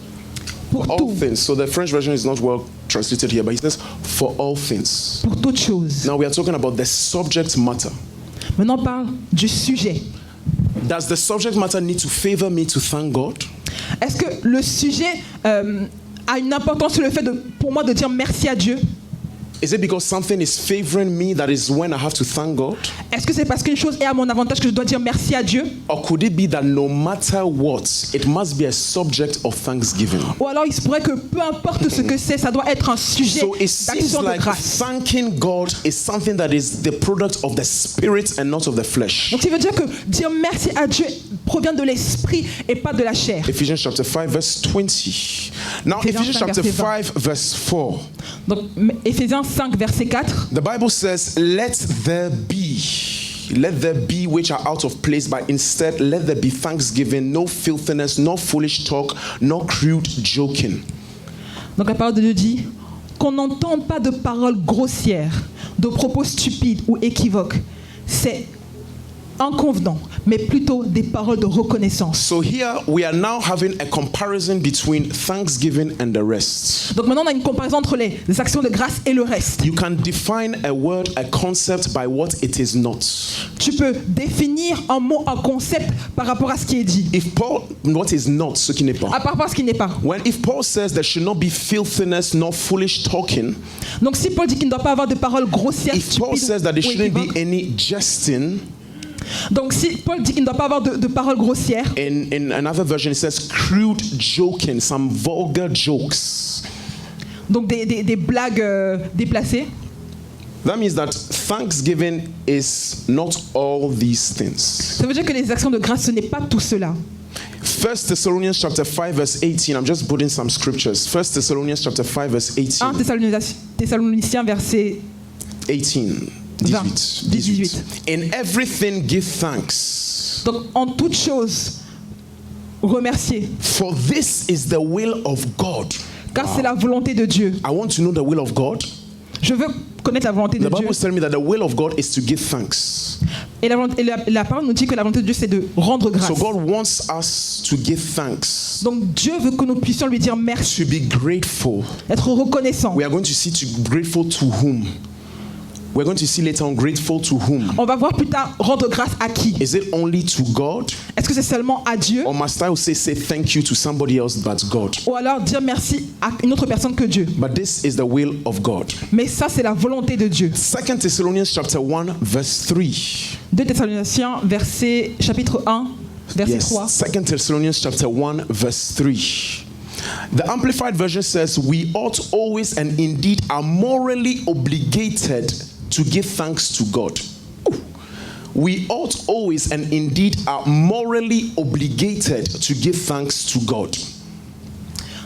Pour All tout, things. So the French version is not well translated here, but he says, for all things. pour toutes choses. Now we are talking about the subject matter. Maintenant, on parle du sujet. Does the subject matter need to favor me to thank God? Est-ce que le sujet a une importance sur le fait pour moi de dire merci à Dieu? Is it because something is favoring me that is when I have to thank God? Est-ce que c'est parce qu'une chose est à mon avantage que je dois dire merci à Dieu? Or could it be that no matter what, it must be a subject of thanksgiving? Ou alors il se pourrait que peu importe ce que c'est, ça doit être un sujet So it seems d'action de like grâce. thanking God is something that is the product of the spirit and not of the flesh. Donc ça veut dire que dire merci à Dieu provient de l'esprit et pas de la chair. Ephesians chapter 5 verse 20. Now Ephésiens Ephesians 5, chapter verset 5 verse 4. Donc Éphésiens 5 verset 4. The Bible says, let there be which are out of place, but instead let there be thanksgiving, no filthiness, no foolish talk, no crude joking. Donc la parole de Dieu dit qu'on n'entende pas de paroles grossières, de propos stupides ou équivoques. C'est inconvenant, mais plutôt des paroles de reconnaissance. So here we are now having a comparison between thanksgiving and the rest. Donc maintenant on a une comparaison entre les actions de grâce et le reste. You can define a word, a concept by what it is not. Tu peux définir un mot, un concept par rapport à ce qui est dit. If Paul, what is not, ce qui n'est pas. Par rapport à ce qui n'est pas. If Paul says there should not be filthiness nor foolish talking, Donc si Paul dit qu'il ne doit pas avoir de paroles grossières, if Paul says that there stupides ou shouldn't be équivoques, any jesting, donc si Paul dit qu'il ne doit pas avoir de paroles grossières, in another version it says crude joking, some vulgar jokes. donc des blagues déplacées, That means that thanksgiving is not all these things. ça veut dire que les actions de grâce, ce n'est pas tout cela. 1 Thessalonians chapter 5 verse 18. I'm just putting some scriptures. 1 Thessalonians chapter 5 verse 18. 1 Thessaloniciens verset 18. 18. In everything give thanks. Donc en toute chose, remercier. For this is the will of God. Car c'est la volonté de Dieu. I want to know the will of God. Je veux connaître la volonté de The Dieu. Bible is telling me that the will of God is to give thanks. Et la parole nous dit que la volonté de Dieu, c'est de rendre grâce. So God wants us to give thanks. Donc Dieu veut que nous puissions lui dire merci, To be grateful. être reconnaissant. We are going to see grateful to whom. We're going to see later on grateful to whom. On va voir plus tard rendre grâce à qui. Is it only to God? Est-ce que c'est seulement à Dieu? Or must I say thank you to somebody else but God? Ou alors dire merci à une autre personne que Dieu. But this is the will of God. Mais ça, c'est la volonté de Dieu. 2 Thessalonians chapter 1 verse 3. 2 Thessaloniciens chapitre 1 verset 3. 2 Thessalonians chapter 1 verse 3. The Amplified Version says, we ought always and indeed are morally obligated to give thanks to God. We ought always and indeed are morally obligated to give thanks to God.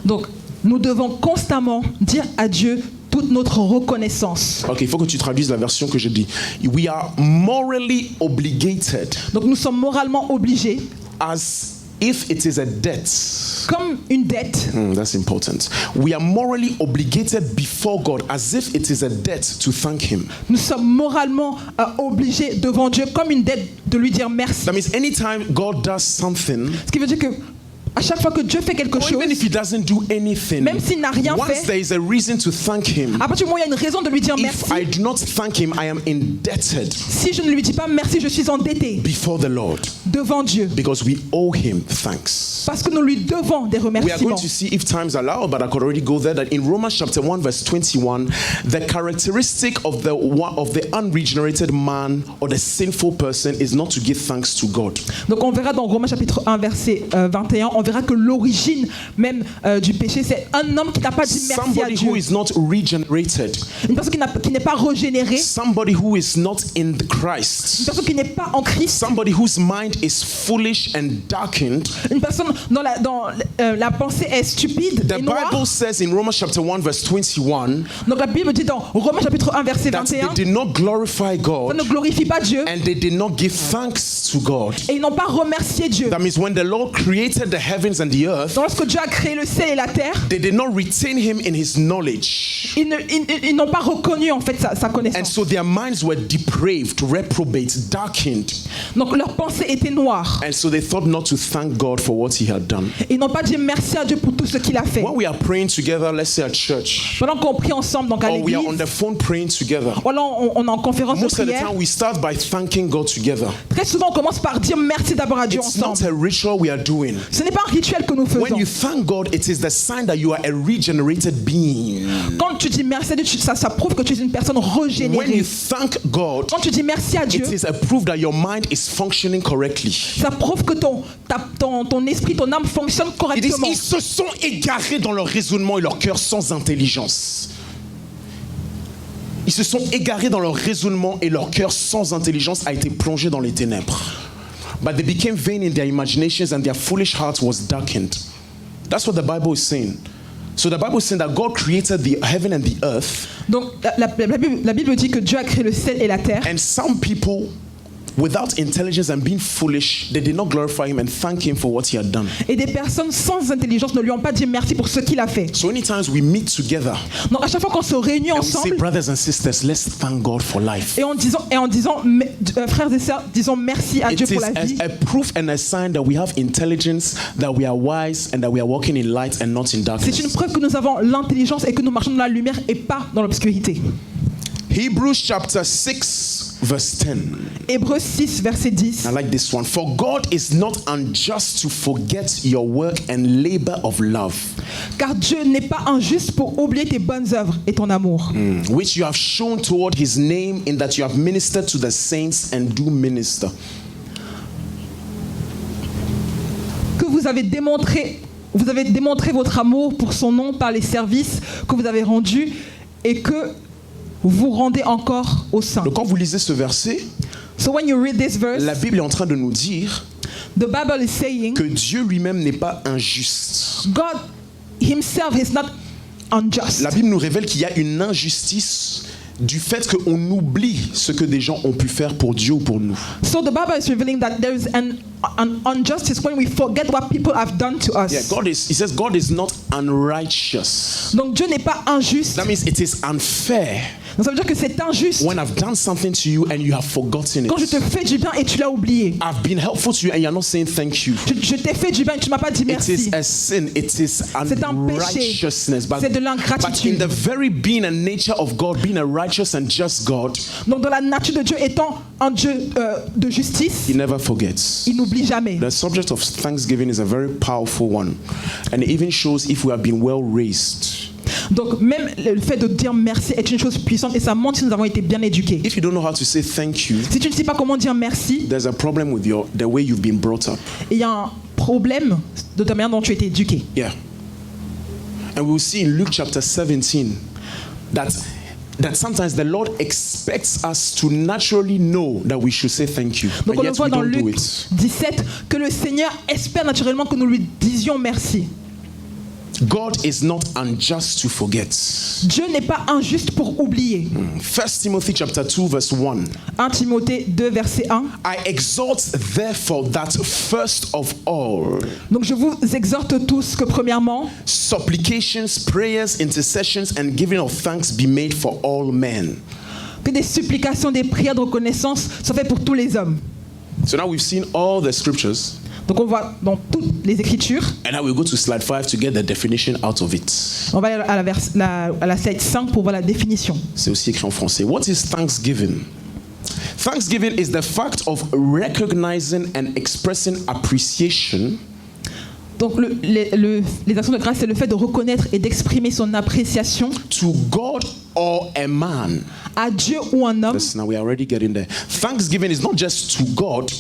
Donc, nous devons constamment dire à Dieu toute notre reconnaissance. Ok, il faut que tu traduises la version que je dis. We are morally obligated. Donc nous sommes moralement obligés, As if it is a debt. comme une dette. That's important. We are morally obligated before God as if it is a debt to thank Him. Nous sommes moralement obligés devant Dieu comme une dette de lui dire merci. That means anytime God does something, Ce qui veut dire que à chaque fois que Dieu fait quelque or chose, even if He doesn't do anything, même s'il n'a rien once fait, there is a reason to thank Him, à partir du moment où il y a une raison de lui dire if merci, I do not thank Him, I am indebted si je ne lui dis pas merci, je suis endetté before the Lord devant Dieu. because we owe Him thanks. Parce que nous lui devons des We are going remerciements. to see, if times allow, but I could already go there, that in Romans chapter 1 verse 21, the characteristic of the unregenerated man or the sinful person is not to give thanks to God. Donc on verra dans Romains chapitre 1 verset 21, on verra que l'origine même du péché, c'est un homme qui n'a pas dit merci à Somebody who Dieu. is not regenerated, Une personne qui n'est pas régénérée, somebody who is not in une Christ, personne qui n'est pas en Christ, somebody whose mind is foolish and darkened. une personne dont la pensée est stupide The et noire. Bible says in Romans chapter 1 verse 21 Donc la Bible dit dans Romains chapitre 1 verset that they 21, did not glorify ça God ne glorifie pas Dieu and they did not give thanks to God. et ils n'ont pas remercié Dieu. That means when the Lord created the heavens and the earth, Donc lorsque Dieu a créé le ciel et la terre, they did not retain Him in His knowledge. ils n'ont pas reconnu en fait sa And connaissance. so their minds were depraved, reprobate, darkened. Donc leur pensée était noire. And so they thought not to thank God for what He had done. Ils n'ont pas dit merci à Dieu pour tout ce qu'il a fait. When we are praying together, let's say at church, Pendant qu'on prie ensemble, donc à or we are on l'église, the phone praying together, voilà, on est en conférence de most of the prière. time we start by thanking God together. Très souvent, on commence par dire merci d'abord à Dieu It's not ensemble. a ritual we are doing. Ce n'est pas un rituel que nous faisons. When you thank God, it is the sign that you are a regenerated being. Quand tu dis merci à Dieu, ça prouve que tu es une personne When you régénérée. thank God, Quand tu dis merci à Dieu, it is a proof that your mind is functioning correctly. ça prouve que ton esprit, ton âme fonctionne It is, correctement. ils se sont égarés dans leur raisonnement et leur cœur sans intelligence. Ils se sont égarés dans leur raisonnement et leur cœur sans intelligence a été plongé dans les ténèbres. But they became vain in their imaginations and their foolish heart was darkened. That's what the Bible is saying. So the Bible is saying that God created the heaven and the earth, Donc la Bible dit que Dieu a créé le ciel et la terre. and some people, without intelligence and being foolish, they did not glorify Him and thank Him for what He had done. Et des personnes sans intelligence ne lui ont pas dit merci pour ce qu'il a fait. So many times we meet together Donc à chaque fois qu'on se réunit and we say, ensemble, brothers and sisters, let's thank God for life. et en disant frères et sœurs, disons merci à It Dieu is pour la vie. a proof and a sign that we have intelligence, that we are wise, and that we are walking in light and not in C'est une darkness. preuve que nous avons l'intelligence et que nous marchons dans la lumière et pas dans l'obscurité. Hebrews chapter 6 verse 10. Hébreux 6 verset 10. I like this one. For God is not unjust to forget your work and labor of love, Car Dieu n'est pas injuste pour oublier tes bonnes œuvres et ton amour, which you have shown toward His name, in that you have ministered to the saints and do minister. que vous avez démontré votre amour pour son nom par les services que vous avez rendus et que vous rendez encore au sein. Donc quand vous lisez ce verset, So when you read this verse, la Bible est en train de nous dire the Bible is saying que Dieu lui-même n'est pas injuste. God himself is not unjust. La Bible nous révèle qu'il y a une injustice du fait qu'on oublie ce que des gens ont pu faire pour Dieu ou pour nous. So the Bible is revealing that there is an injustice when we forget what people have done to us. Yeah, he says God is not unrighteous. Donc Dieu n'est pas injuste. That means it is unfair Donc ça veut dire que c'est injuste when I've done something to you and you have forgotten quand je it. te fais du bien et tu l'as oublié. I've been helpful to you and you're not saying thank you. Je t'ai fait du bien et tu m'as pas dit It merci. is a sin. It is C'est un péché. unrighteousness. C'est de But in l'ingratitude. the very being and nature of God, being a righteous and just God, Donc dans la nature de Dieu étant un Dieu de justice, He never forgets. il n'oublie jamais. The subject of thanksgiving is a very powerful one, and it even shows if we have been well raised. Donc même le fait de dire merci est une chose puissante et ça montre si nous avons été bien éduqués. If you don't know how to say thank you, Si tu ne sais pas comment dire merci, there's a problem with the way you've been brought up. il y a un problème de ta manière dont tu as été éduqué. Yeah. And we'll see in Luke chapter 17 that sometimes the Lord expects us to naturally know that we should say thank you, Donc and on le yet voit we dans don't do Luc it. 17 que le Seigneur espère naturellement que nous lui disions merci. God is not unjust to forget. Dieu n'est pas injuste pour oublier. 1 Timothy chapter 2 verse 1. 1 Timothée 2 verset 1. I exhort therefore that first of all, Donc je vous exhorte tous que premièrement, supplications, prayers, intercessions, and giving of thanks be made for all men. que des supplications, des prières de reconnaissance soient faites pour tous les hommes. So now we've seen all the scriptures. Donc on voit dans toutes les Écritures. And now we go to slide 5 to get the definition out of it. On va aller à la slide 5 pour voir la définition. C'est aussi écrit en français. What is thanksgiving? Thanksgiving is the fact of recognizing and expressing appreciation. Donc les actions de grâce, c'est le fait de reconnaître et d'exprimer son appréciation To God or a man. à Dieu ou un homme. Listen, now we are already getting there. Thanksgiving is not just to God,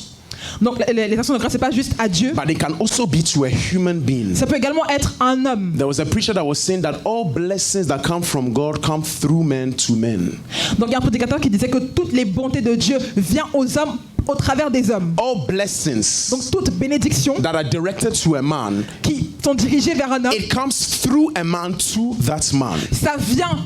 Donc les actions de grâce, c'est pas juste à Dieu. but it can also be to a human being. Ça peut également être un homme. There was a preacher that was saying that all blessings that come from God come through men to men. Donc il y a un prédicateur qui disait que toutes les bontés de Dieu viennent aux hommes au travers des hommes. All blessings Donc toute bénédiction that are directed to a man, qui sont dirigées vers un homme, it comes through a man to that man. ça vient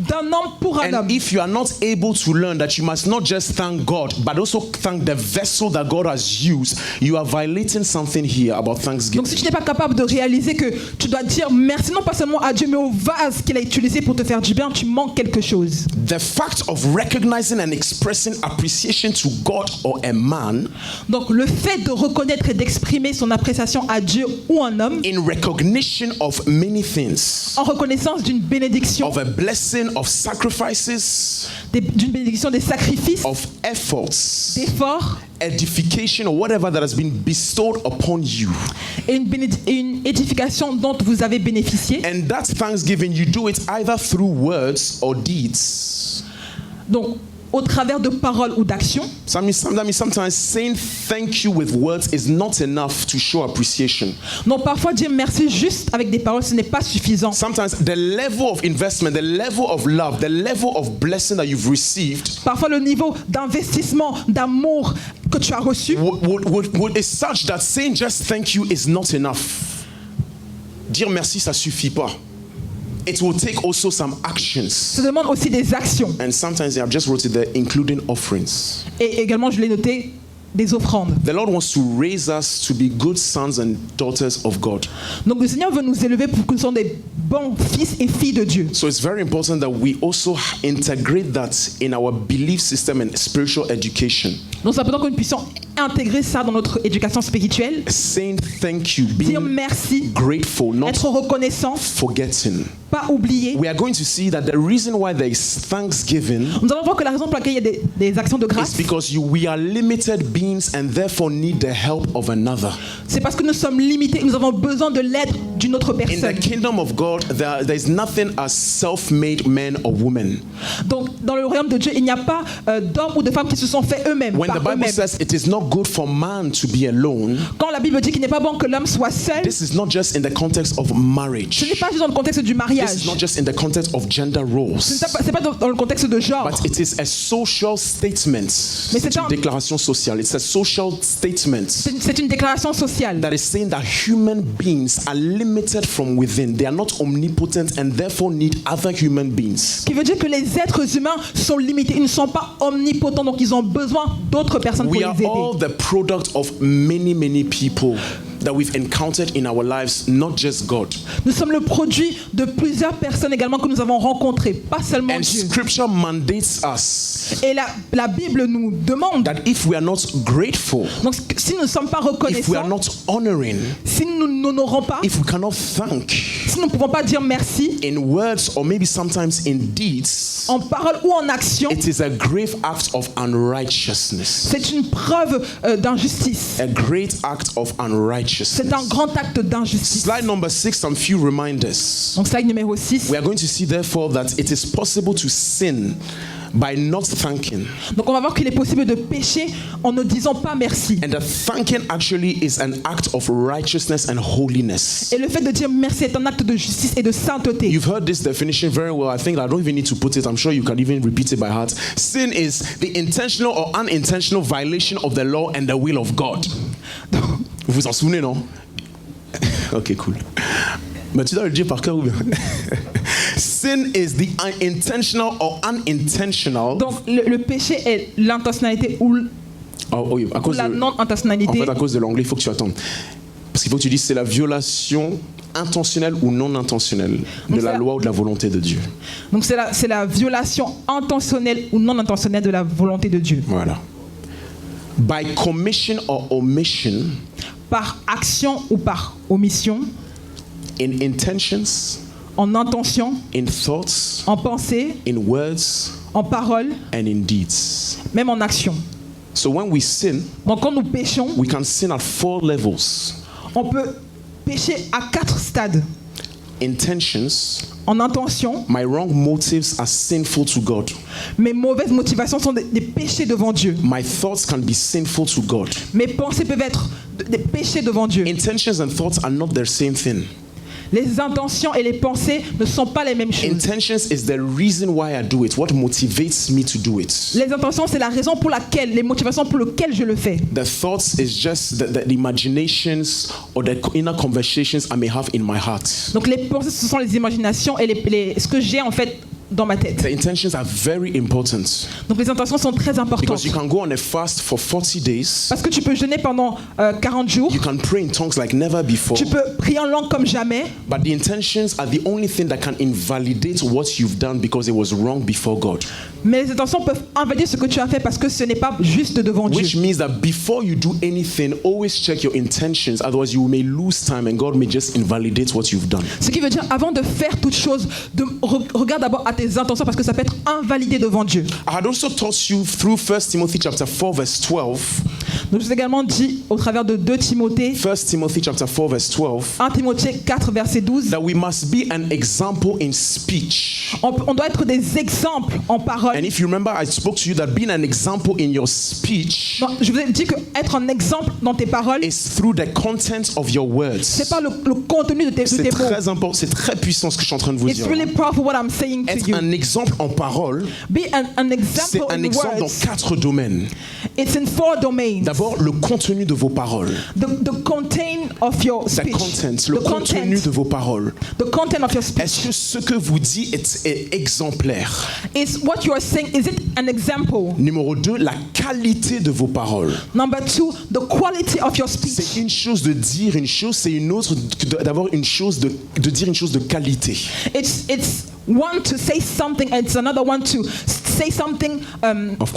d'un homme pour un homme. And if you are not able to learn that you must not just thank God, but also thank the vessel that God has used, you are violating something here about thanksgiving. Donc si tu n'es pas capable de réaliser que tu dois dire merci non pas seulement à Dieu mais au vase qu'il a utilisé pour te faire du bien, tu manques quelque chose. The fact of recognizing and expressing appreciation to God or a man, Donc le fait de reconnaître et d'exprimer son appréciation à Dieu ou un homme in recognition of many things, en reconnaissance d'une bénédiction, of a blessing, of sacrifices, d'une bénédiction des sacrifices, of efforts, d'efforts edification, or whatever that has been bestowed upon you. et une édification dont vous avez bénéficié. And that thanksgiving, you do it either through words or deeds. Donc au travers de paroles ou d'actions. Sometimes saying thank you with words is not enough to show appreciation. Donc parfois dire merci juste avec des paroles, ce n'est pas suffisant. Sometimes the level of investment, the level of love, the level of blessing that you've received Parfois le niveau d'investissement, d'amour que tu as reçu is such that saying just thank you is not enough. Dire merci, ça suffit pas. It will take also some actions. Ça demande aussi des actions. And sometimes I've just wrote it there, including offerings. Et également, je l'ai noté, des offrandes. The Lord wants to raise us to be good sons and daughters of God. Donc le Seigneur veut nous élever pour que nous soyons des bons fils et filles de Dieu. So it's very important that we also integrate that in our belief system and spiritual education. Donc c'est important que nous puissions intégrer ça dans notre éducation spirituelle. Saying thank you, Dire being merci, grateful, not être reconnaissant, forgetting. pas oublier. We are going to see that the reason why there is thanksgiving Nous allons voir que la raison pour laquelle il y a des actions de is grâce, because we are limited beings and therefore need the help of another. c'est parce que nous sommes limités, nous avons besoin de l'aide d'une autre In the personne. kingdom of God, there is nothing as self-made men or women. Donc dans le royaume de Dieu, il n'y a pas d'hommes ou de femmes qui se sont faits eux-mêmes, When par the Bible eux-mêmes. says it is not good for man to be alone, Quand la Bible dit qu'il n'est pas bon que l'homme soit seul, this is not just in the context of ce marriage. n'est pas juste dans le contexte du This mariage. is not just in the context of gender roles. C'est pas dans le contexte de genre. But it is a social statement. Mais c'est C'est une un- déclaration sociale. It's a social statement C'est une déclaration sociale. that is saying that human beings are limited from within. They are not omnipotent and therefore need other human beings. Qui veut dire que les êtres humains sont limités. Ils ne sont pas omnipotents, donc ils ont besoin d'autres personnes pour We les are aider. all the product of many, many people that we've encountered in our lives, not just God. Nous sommes le produit de plusieurs personnes également que nous avons rencontrées, pas seulement And Dieu. scripture mandates us Et la Bible nous demande, that if we are not grateful, donc si nous ne sommes pas if we are reconnaissants, not honoring, si nous n'honorons pas, if we cannot thank si nous ne pouvons pas dire merci in words or maybe sometimes in deeds, en parole ou en action, it is a grave act of unrighteousness. c'est une preuve d'injustice. A great act of C'est un unrighteousness. grand acte d'injustice. Slide number 6, some few reminders. Donc slide numéro 6. We are going to see therefore that it is possible to sin by not thanking. Donc on va voir qu'il est possible de pécher en ne disant pas merci. And that thanking actually is an act of righteousness and holiness. Et le fait de dire merci est un acte de justice et de sainteté. You've heard this definition very well. I think I don't even need to put it. I'm sure you can even repeat it by heart. Sin is the intentional or unintentional violation of the law and the will of God. Vous vous en souvenez, non? Okay, cool. Mais tu dois le dire par cœur ou bien? Sin is the unintentional or unintentional. Donc le péché est l'intentionnalité ou Oui, à cause la de, non-intentionnalité. en fait, à cause de l'anglais, il faut que tu attendes. Parce qu'il faut que tu dises c'est la violation intentionnelle ou non intentionnelle de la loi ou de la volonté de Dieu. Donc c'est la violation intentionnelle ou non intentionnelle de la volonté de Dieu. Voilà. By commission or omission. Par action ou par omission. In intentions. En intention. In thoughts. En pensée. In words. En parole. And in deeds. Même en action. So when we sin, donc quand nous péchons, we can sin at 4 levels. On peut pécher à 4 stades. Intentions. En intention. My wrong motives are sinful to God. Mes mauvaises motivations sont des péchés devant Dieu. My thoughts can be sinful to God. Mes pensées peuvent être des péchés devant Dieu. Intentions and thoughts are not the same thing. Les intentions et les pensées ne sont pas les mêmes choses. Intentions is the reason why I do it. What motivates me to do it. Les intentions, c'est la raison pour laquelle, les motivations pour lesquelles je le fais. The thoughts is just the imaginations or the inner conversations I may have in my heart. Donc les pensées, ce sont les imaginations et ce que j'ai en fait dans ma tête. The intentions are very important. Donc les intentions sont très importantes. Because you can go on a fast for 40 days. Parce que tu peux jeûner pendant 40 jours. You can pray in tongues like never before. Tu peux prier en langue comme jamais. But the intentions are the only thing that can invalidate what you've done because it was wrong before God. Mais les intentions peuvent invalider ce que tu as fait parce que ce n'est pas juste devant Dieu. Which means that before you do anything, always check your intentions. Otherwise, you may lose time and God may just invalidate what you've done. Ce qui veut dire, avant de faire toute chose, regarde d'abord à tes intentions parce que ça peut être invalidé devant Dieu. I had also taught you through 1 Timothy chapter 4 verse 12. Donc je vous ai également dit au travers de 2 Timothée. 1 Timothy chapter 4 verse 12. 1 Timothée 4 verset 12. That we must be an example in speech. On doit être des exemples en parole. And if you remember, I spoke to you that being an example in your speech. Non, je vous ai dit que être un exemple dans tes paroles. Is through the content of your words. C'est pas le contenu de tes mots. C'est très important, c'est très puissant ce que je suis en train de vous dire. It's really powerful what I'm saying to you. Être un exemple en parole. Be an example c'est un exemple words. dans 4 domaines. It's in 4 domains. D'abord, le contenu de vos paroles. The content of your speech. The content, le contenu de vos paroles. The content of your speech. Est-ce que ce que vous dites est exemplaire? Is what you are saying, is it an example? Numéro 2, la qualité de vos paroles. Number 2, the quality of your speech. C'est une chose de dire une chose, c'est une autre d'avoir une chose de dire une chose de qualité. It's one to say something and it's another one to say something of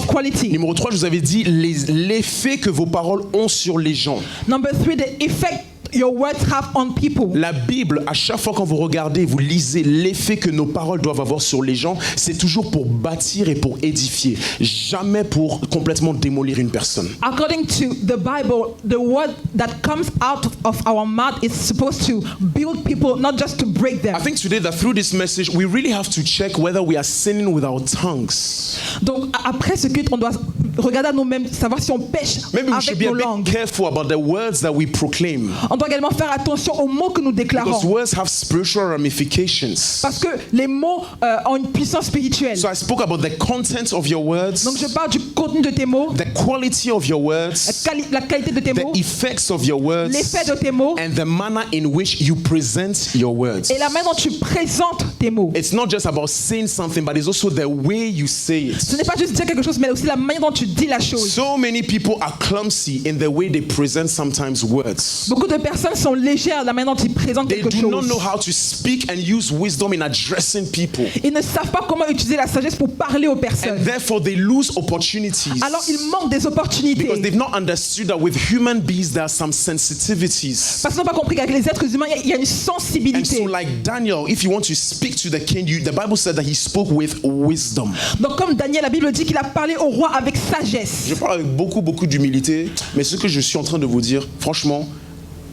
quality. Numéro 3, je vous avais dit l'effet que vos paroles ont sur les gens. Number 3, the effect your words have on people. La Bible, à chaque fois quand vous regardez, vous lisez l'effet que nos paroles doivent avoir sur les gens, c'est toujours pour bâtir et pour édifier, jamais pour complètement démolir une personne. According to the Bible, the word that comes out of our mouth is supposed to build people, not just to break them. I think today that through this message, we really have to check whether we are sinning with our tongues. Donc après ce culte, on doit regarder à nous-mêmes, savoir si on pêche avec nos langues. Be careful about the words that we proclaim. On doit également faire attention aux mots que nous déclarons. Because words have spiritual ramifications. Parce que les mots ont une puissance spirituelle. So I spoke about the content of your words. Donc je parle du contenu de tes mots. The quality of your words. La qualité de tes mots. The effects of your words. L'effet de tes mots. And the manner in which you present your words. Et la manière dont tu présentes tes mots. It's not just about saying something, but it's also the way you say it. Ce n'est pas juste dire quelque chose, mais aussi la manière dont tu dis la chose. So many people are clumsy in the way they present sometimes words. Beaucoup de personnes sont légères à la manière dont ils présentent quelque chose. They do not know how to speak and use wisdom in addressing people. Ils ne savent pas comment utiliser la sagesse pour parler aux personnes. And therefore they lose opportunities. Alors ils manquent des opportunités. Because they've not understood that with human beings there are some sensitivities. Parce qu'ils n'ont pas compris qu'avec les êtres humains il y a une sensibilité. And so like Daniel, if you want to speak to the king, the Bible said that he spoke with wisdom. Donc comme Daniel, la Bible dit qu'il a parlé au roi avec sagesse. Je parle avec beaucoup d'humilité, mais ce que je suis en train de vous dire, franchement,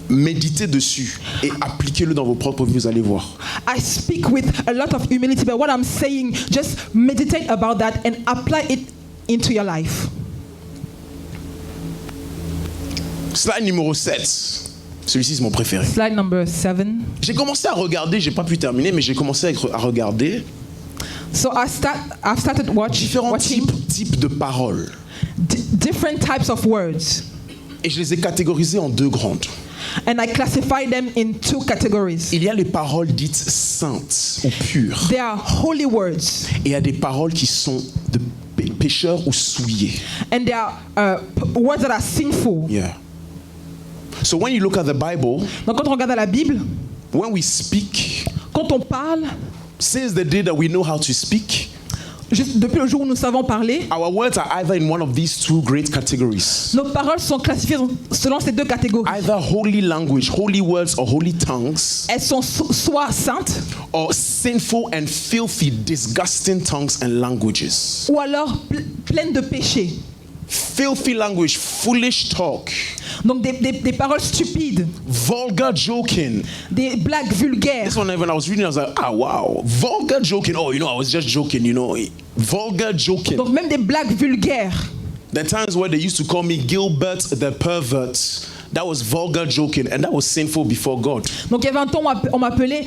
méditez dessus et appliquez-le dans vos propres vies, vous allez voir. I speak with a lot of humility, but what I'm saying, just meditate about that and apply it into your life. Slide numéro 7. Celui-ci, c'est mon préféré. Slide number 7. J'ai commencé à regarder, j'ai pas pu terminer, mais j'ai commencé à regarder. So I've started watching différents types de paroles. Different types of words. Et je les ai catégorisées en 2 grandes. And I classify them in 2 categories. Il y a les paroles dites saintes ou pures. They are holy words. Et il y a des paroles qui sont de pécheurs ou souillés. And they are words that are sinful. Yeah. So when you look at the Bible, Donc quand on regarde la Bible, when we speak, quand on parle, since the day that we know how to speak, juste depuis le jour où nous savons parler, our words are either in one of these 2 great categories. nos paroles sont classifiées selon ces 2 catégories. Either holy language, holy words or holy tongues, Elles sont soit saintes, or sinful and filthy, disgusting tongues and languages. ou alors pleines de péché. Filthy language, foolish talk, Donc des paroles stupides, vulgar joking. des blagues vulgaires. This one, when I was reading, I was like, ah, wow. Vulgar joking. Oh, I was just joking, Vulgar joking. Donc même des blagues vulgaires. The times where they used to call me Gilbert the pervert, that was vulgar joking, and that was sinful before God. Donc il y avait un temps où on m'appelait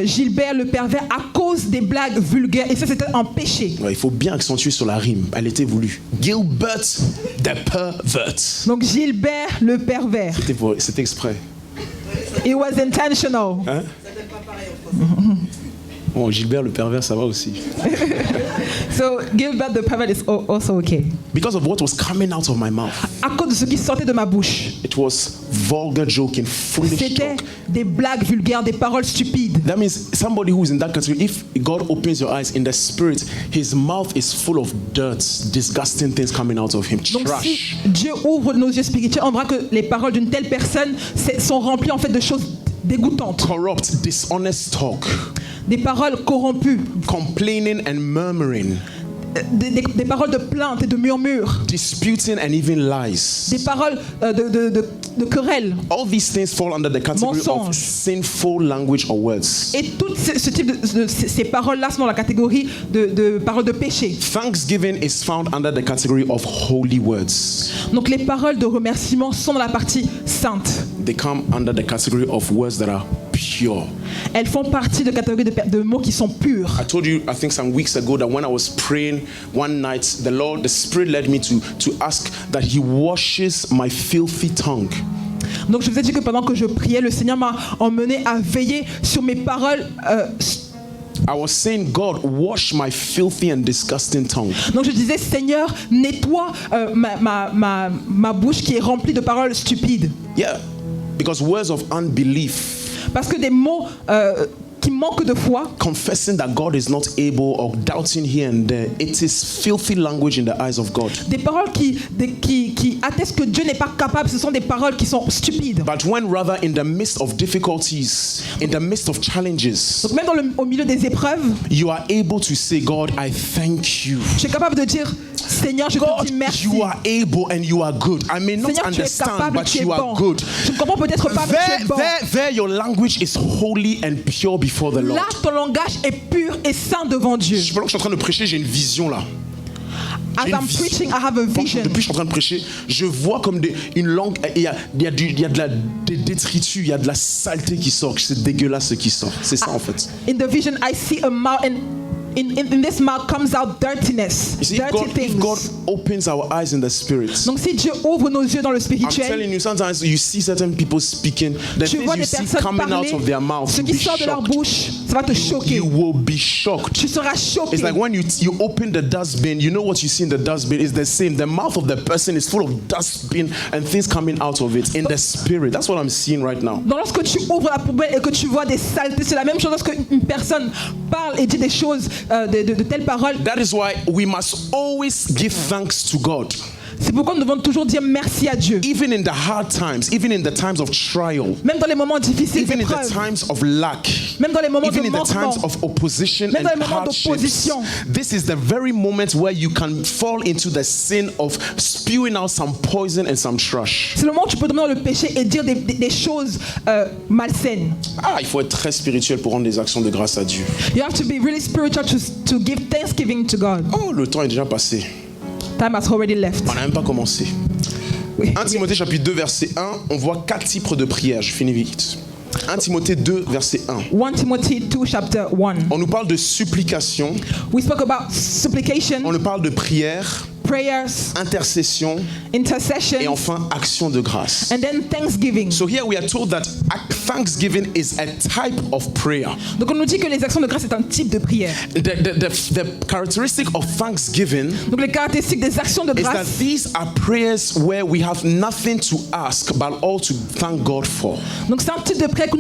Gilbert le pervers à cause des blagues vulgaires. Et ça, c'était un péché. Ouais, il faut bien accentuer sur la rime. Elle était voulue. Gilbert the pervert. Donc Gilbert le pervers. C'était exprès. It was intentional. Hein? Bon, Gilbert le pervers, ça va aussi. So Gilbert the pervert is also okay. Because of what was coming out of my mouth. À cause de ce qui sortait de ma bouche. It was vulgar joking, foolish C'était talk. des blagues vulgaires, des paroles stupides. That means somebody who is in that category, if God opens your eyes in the spirit, his mouth is full of dirt, disgusting things coming out of him. Donc Trash. si Dieu ouvre nos yeux spirituels, on verra que les paroles d'une telle personne sont remplies en fait de choses dégoûtantes. Corrupt, dishonest talk. Des paroles corrompues, Complaining and murmuring. des paroles de plainte et de murmures, Disputing and even lies. des paroles de querelles. All these things fall under the category Mensonge. of sinful language or words. Et tout ce type ces paroles-là sont dans la catégorie de paroles de péché. Thanksgiving is found under the category of holy words. Donc les paroles de remerciement sont dans la partie sainte. They come under the category of words that are pure. Elles font partie de catégories de mots qui sont purs. I told you, I think some weeks ago, that when I was praying one night, the Spirit led me to ask that He washes my filthy tongue. Donc je vous ai dit que pendant que je priais, le Seigneur m'a emmené à veiller sur mes paroles. I was saying, God, wash my filthy and disgusting tongue. Donc je disais, Seigneur, nettoie ma bouche qui est remplie de paroles stupides. Yeah, because words of unbelief, Parce que des mots qui manquent de foi, confessing that God is not able or doubting here and there, it is filthy language in the eyes of God. des paroles qui attestent que Dieu n'est pas capable, ce sont des paroles qui sont stupides. But when rather in the midst of difficulties, in the midst of challenges, Donc même au milieu des épreuves, you are able to say, God, I thank you. je suis capable de dire, Seigneur, je te God, dis merci. you are able and you are good. I may not Seigneur, tu es understand, capable, but tu es you are bon. good. Je ne comprends peut-être pas, mais tu es bon. There, your language is holy and pure before the Lord. Là, ton langage est pur et saint devant Dieu. Pendant que je suis en train de prêcher, j'ai une vision là. As J'ai une I'm vision. preaching, I have a vision. Depuis que je suis en train de prêcher, je vois comme une langue, il y a des détritus, il y a de la saleté qui sort. C'est dégueulasse ce qui sort. C'est ça en fait. In the vision, I see a mouth, and in this mouth comes out dirtiness, You see, dirty things. if God opens our eyes in the spirit, Donc si Dieu ouvre nos yeux dans le I'm spirituel, telling you, sometimes you see certain people speaking, the tu vois things you des see personnes coming parler, out of their mouth, ce you'll qui be sort de leur shocked. bouche, ça va te choquer. You will be shocked. Tu seras choqué. It's like when you open the dustbin, you know what you see in the dustbin is the same. The mouth of the person is full of dustbin and things coming out of it in the spirit. That's what I'm seeing right now. Donc lorsque tu ouvres la poubelle et que tu vois des saletés, c'est la même chose lorsque une personne parle et dit des choses, de telles paroles. That is why we must always give thanks to God. C'est pourquoi nous devons toujours dire merci à Dieu. Even in the hard times, even in the times of trial, Même dans les moments difficiles, even in the d'épreuve, times of lack, même dans les moments even de in the manquement, times of opposition même dans les and moments hardships, d'opposition. this is the very moment where you can fall into the sin of spewing out some poison and some trash. c'est le moment où tu peux tomber dans le péché et dire des choses malsaines. Ah, il faut être très spirituel pour rendre des actions de grâce à Dieu. You have to be really spiritual to give thanksgiving to God. Oh, le temps est déjà passé. Time has already left. On n'a même pas commencé. Oui. 1 Timothée chapitre 2 verset 1, on voit 4 types de prières. Je finis vite. 1 Timothée 2 verset 1. 1 Timothy 2 chapter 1. On nous parle de supplication, We spoke about supplication, on nous parle de prière, prayers, intercession intercession, et enfin action de grâce. and then thanksgiving. So here we are told that thanksgiving is a type of prayer. Donc on nous dit que les actions de grâce est un type de prière. The characteristic of thanksgiving Donc les caractéristiques des actions de is that grâce, these are prayers where we have nothing to ask but all to thank God for. donc c'est un type de prière que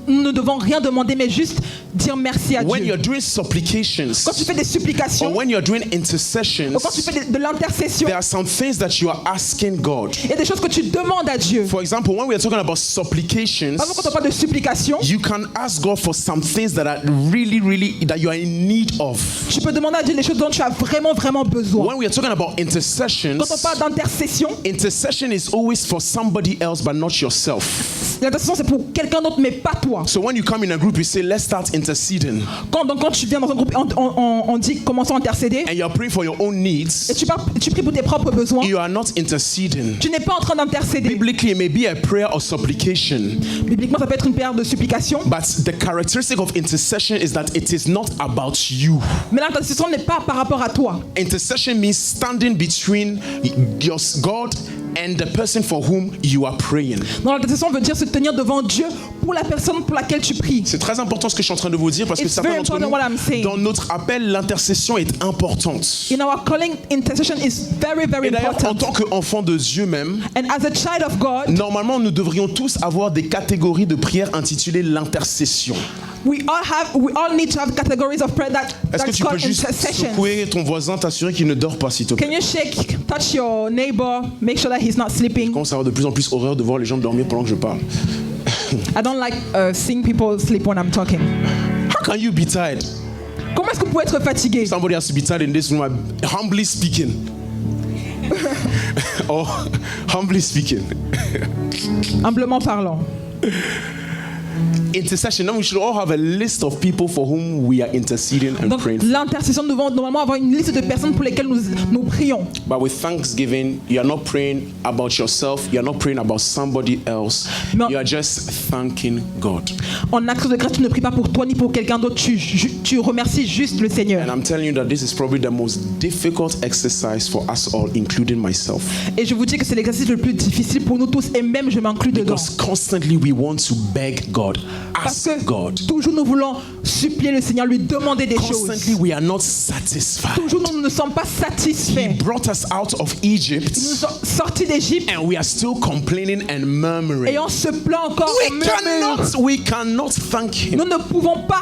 nous ne devons rien demander mais juste dire merci à When Dieu. you're doing supplications Quand tu fais des supplications, or when you're doing intercessions, ou quand tu fais de l'intercession, there are some things that you are asking God. il y a des choses que tu demandes à Dieu. For example, when we are talking about supplications, Par exemple, quand on parle de supplication, you can ask God for some things that are really that you are in need of. tu peux demander à Dieu les choses dont tu as vraiment besoin. When we are talking about intercessions, Quand on parle d'intercession, intercession is always for somebody else but not yourself. l'intercession c'est pour quelqu'un d'autre mais pas toi. So when you come in a group, you say, let's start interceding. Quand tu viens dans un groupe, on dit commençons à intercéder And you're praying for your own needs. et tu pries pour tes propres besoins. You are not interceding. Tu n'es pas en train d'intercéder. Biblically, it may be a prayer or supplication. Bibliquement, ça peut être une prière de supplication. But the characteristic of intercession is that it is not about you. Mais l'intercession n'est pas par rapport à toi. Intercession means standing between your God and the person for whom you are praying. Dans l'intercession veut dire se tenir devant Dieu pour la personne pour laquelle tu pries. C'est très important ce que je suis en train de vous dire parce que It's certains very d'entre important what I'm saying. nous, dans notre appel, l'intercession est importante. In our calling, intercession is very Et d'ailleurs, en important. tant qu'enfant de Dieu même, And as a child of God, normalement, nous devrions tous avoir des catégories de prières intitulées l'intercession. we all need to have categories of prayer Est-ce que that's tu peux called juste intercession. secouer ton voisin, t'assurer qu'il ne dort pas, s'il te plaît? Can you touch your neighbor, make sure that he's not sleeping? Je commence à avoir de plus en plus horreur de voir les gens dormir pendant que je parle. I don't like seeing people sleep when I'm talking. How can you be tired? Comment est-ce que vous pouvez être fatigué? Somebody has to be tired in this room, humbly speaking. Or humbly speaking. Humblement parlant. Intercession. Now we should all have a list of people for whom we are interceding and Donc praying for. l'intercession, nous devons normalement avoir une liste de personnes pour lesquelles nous prions. But with thanksgiving, you are not praying about yourself. You are not praying about somebody else. Non. You are just thanking God. En action de grâce, tu ne pries pas pour toi ni pour quelqu'un d'autre. Tu remercies juste le Seigneur. And I'm telling you that this is probably the most difficult exercise for us all, including myself. Et je vous dis que c'est l'exercice le plus difficile pour nous tous, et même je m'inclus dedans. Because constantly we want to beg God, Parce ask que God. toujours nous voulons supplier le Seigneur, lui demander des Constantly choses. we are not satisfied. Toujours nous ne sommes pas He satisfaits. brought us out of Egypt Nous sommes sortis d'Égypte and we are still complaining and murmuring. et on se plaint encore. on murmure. We cannot thank Him. Nous ne pouvons pas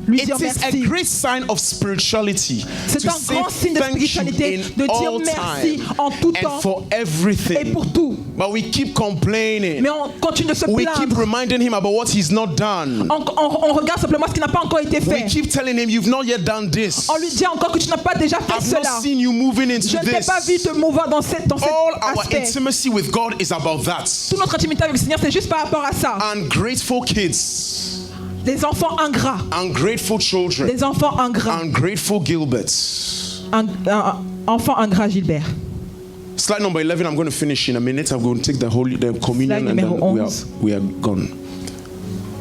lui It dire is a merci. great sign of spirituality C'est to un say grand signe de thank you spiritualité in de dire all merci time en tout temps and for et everything. pour tout. But we keep complaining. Mais on continue de se We keep plaindre. reminding Him about what He's not done. On regarde simplement ce qui n'a pas encore été We fait. keep telling Him, you've not yet done this. On lui dit encore que tu n'as pas déjà fait I've not cela. seen you moving Je into ne t'ai this. pas vu te mouvoir dans cet All our aspect. intimacy with God is about that. Toute notre intimité avec le Seigneur, c'est juste par rapport à ça. Ungrateful kids, Des enfants ingrats. ungrateful children, Des enfants ingrats. ungrateful Gilberts. Enfant ingrat, Gilbert. Slide number 11, I'm going to finish in a minute. I'm going to take the communion Slide and then numéro 11. we are gone.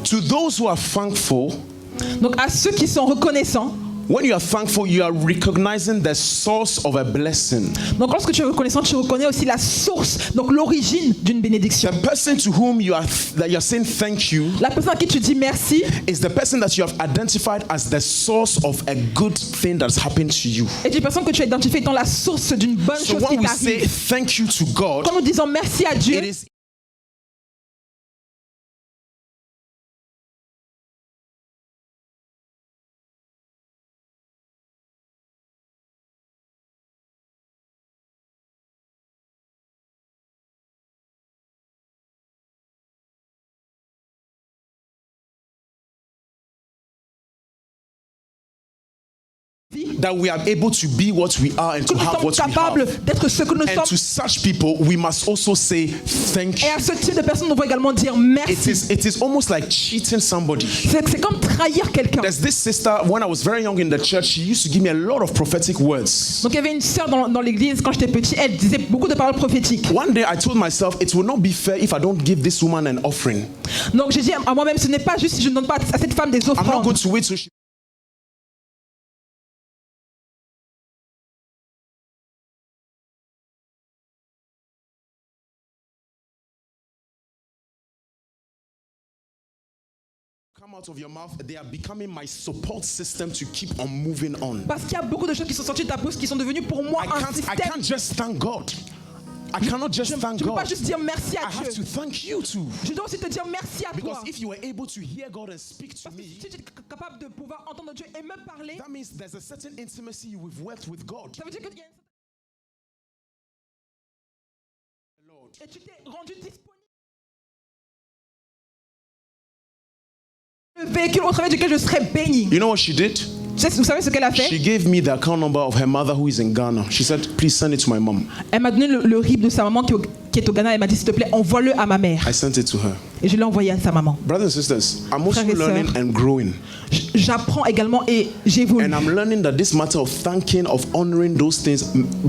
To those who are thankful, Donc à ceux qui sont reconnaissants, when you are thankful, you are recognizing the source of a blessing. donc lorsque tu es reconnaissant, tu reconnais aussi la source, donc l'origine d'une bénédiction. The person to whom you are saying thank you La personne à qui tu dis merci is the person that you have identified as the source of a good thing that's happened to you. est une personne que tu as identifiée étant la source d'une bonne So chose when qui we say t'arrive. thank you to God, Quand nous disons merci à Dieu, it is that we are able to be what we are and que to nous have sommes what we capables have. d'être ce que nous And to sommes. such people, we must also say thank Et you. à ce type de personnes, nous devons également dire merci. It is almost like cheating somebody. C'est comme trahir quelqu'un. There's this sister, when I was very young in the church, she used to give me a lot of prophetic words. Donc il y avait une sœur dans l'église quand j'étais petit, elle disait beaucoup de paroles prophétiques. One day I told myself, it will not be fair if I don't give this woman an offering. Donc j'ai dit à moi-même, ce n'est pas juste si je ne donne pas à cette femme des I'm not offrandes. going to wait till she come out of your mouth, they are becoming my support system to keep on moving on. Parce qu'il y a beaucoup de choses qui sont sorties de ta bouche qui sont devenues pour moi un I système. can't just thank God. I cannot just thank Je ne peux pas God. juste dire merci à I have to Dieu. thank you too. Je dois aussi te dire merci à toi. Because if you were able to hear God and speak to Parce que me, si tu es capable de pouvoir entendre Dieu et me parler, that means there's a certain intimacy you've worked with God. ça veut dire qu'il y a et tu t'es rendu disponible. Le véhicule au travers duquel je serai béni. You know what she did? Vous savez ce qu'elle a fait? She gave me the account number of her mother who is in Ghana. She said, please send it to my mom. Elle m'a donné le RIB de sa maman qui est au Ghana. Elle m'a dit, s'il te plaît, envoie-le à ma mère. I sent it to her. Et je l'ai envoyé à sa maman. Brothers and sisters, I'm also Frères et learning sœurs. and growing. J'apprends également et j'évolue. And I'm learning that this matter of thanking, of honoring those things,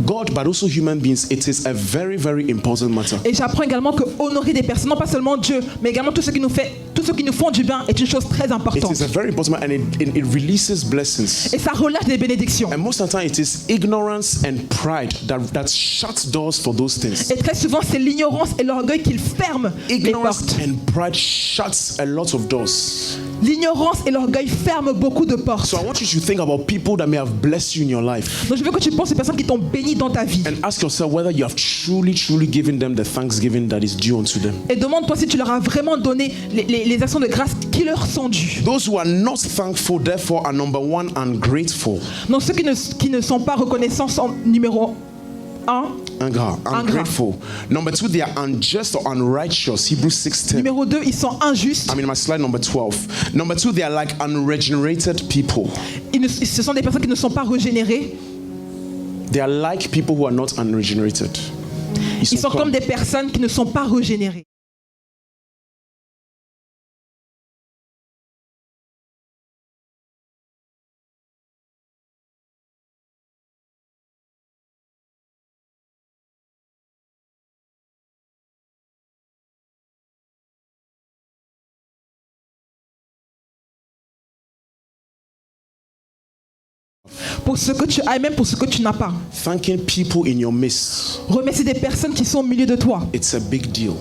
God, but also human beings, it is a very, very important matter. Et j'apprends également que honorer des personnes, non pas seulement Dieu, mais également tout ce qui nous font du bien est une chose très It importante. is a very important matter, and it releases blessings. Et ça relâche des bénédictions. And most of the time, it is ignorance and pride that shuts doors for those things. Et très souvent, c'est l'ignorance et l'orgueil qui ferment les Ignorance portes. and pride shuts a lot of doors. L'ignorance et l'orgueil ferment beaucoup de portes. So I want you to think about people that may have blessed you in your life. Donc je veux que tu penses aux personnes qui t'ont béni dans ta vie. And ask yourself whether you have truly given them the thanksgiving that is due unto them. Et demande-toi si tu leur as vraiment donné les actions de grâce qui leur sont dues. Those who are not thankful, therefore, are number one, ungrateful. Donc ceux qui ne sont pas reconnaissants sont numéro 1. Ungrateful. Number two, they are unjust or unrighteous. Hebrews 6:10. Numéro 2, ils sont injustes. I'm in my slide number 12. Number two, they are like unregenerated people. Ce sont des personnes qui ne sont pas régénérées. They are like people who are not unregenerated. Ils sont comme des personnes qui ne sont pas régénérées. Pour ce que tu as et même pour ce que tu n'as pas. Thanking people in your midst. Remercier des personnes qui sont au milieu de toi. It's a big deal.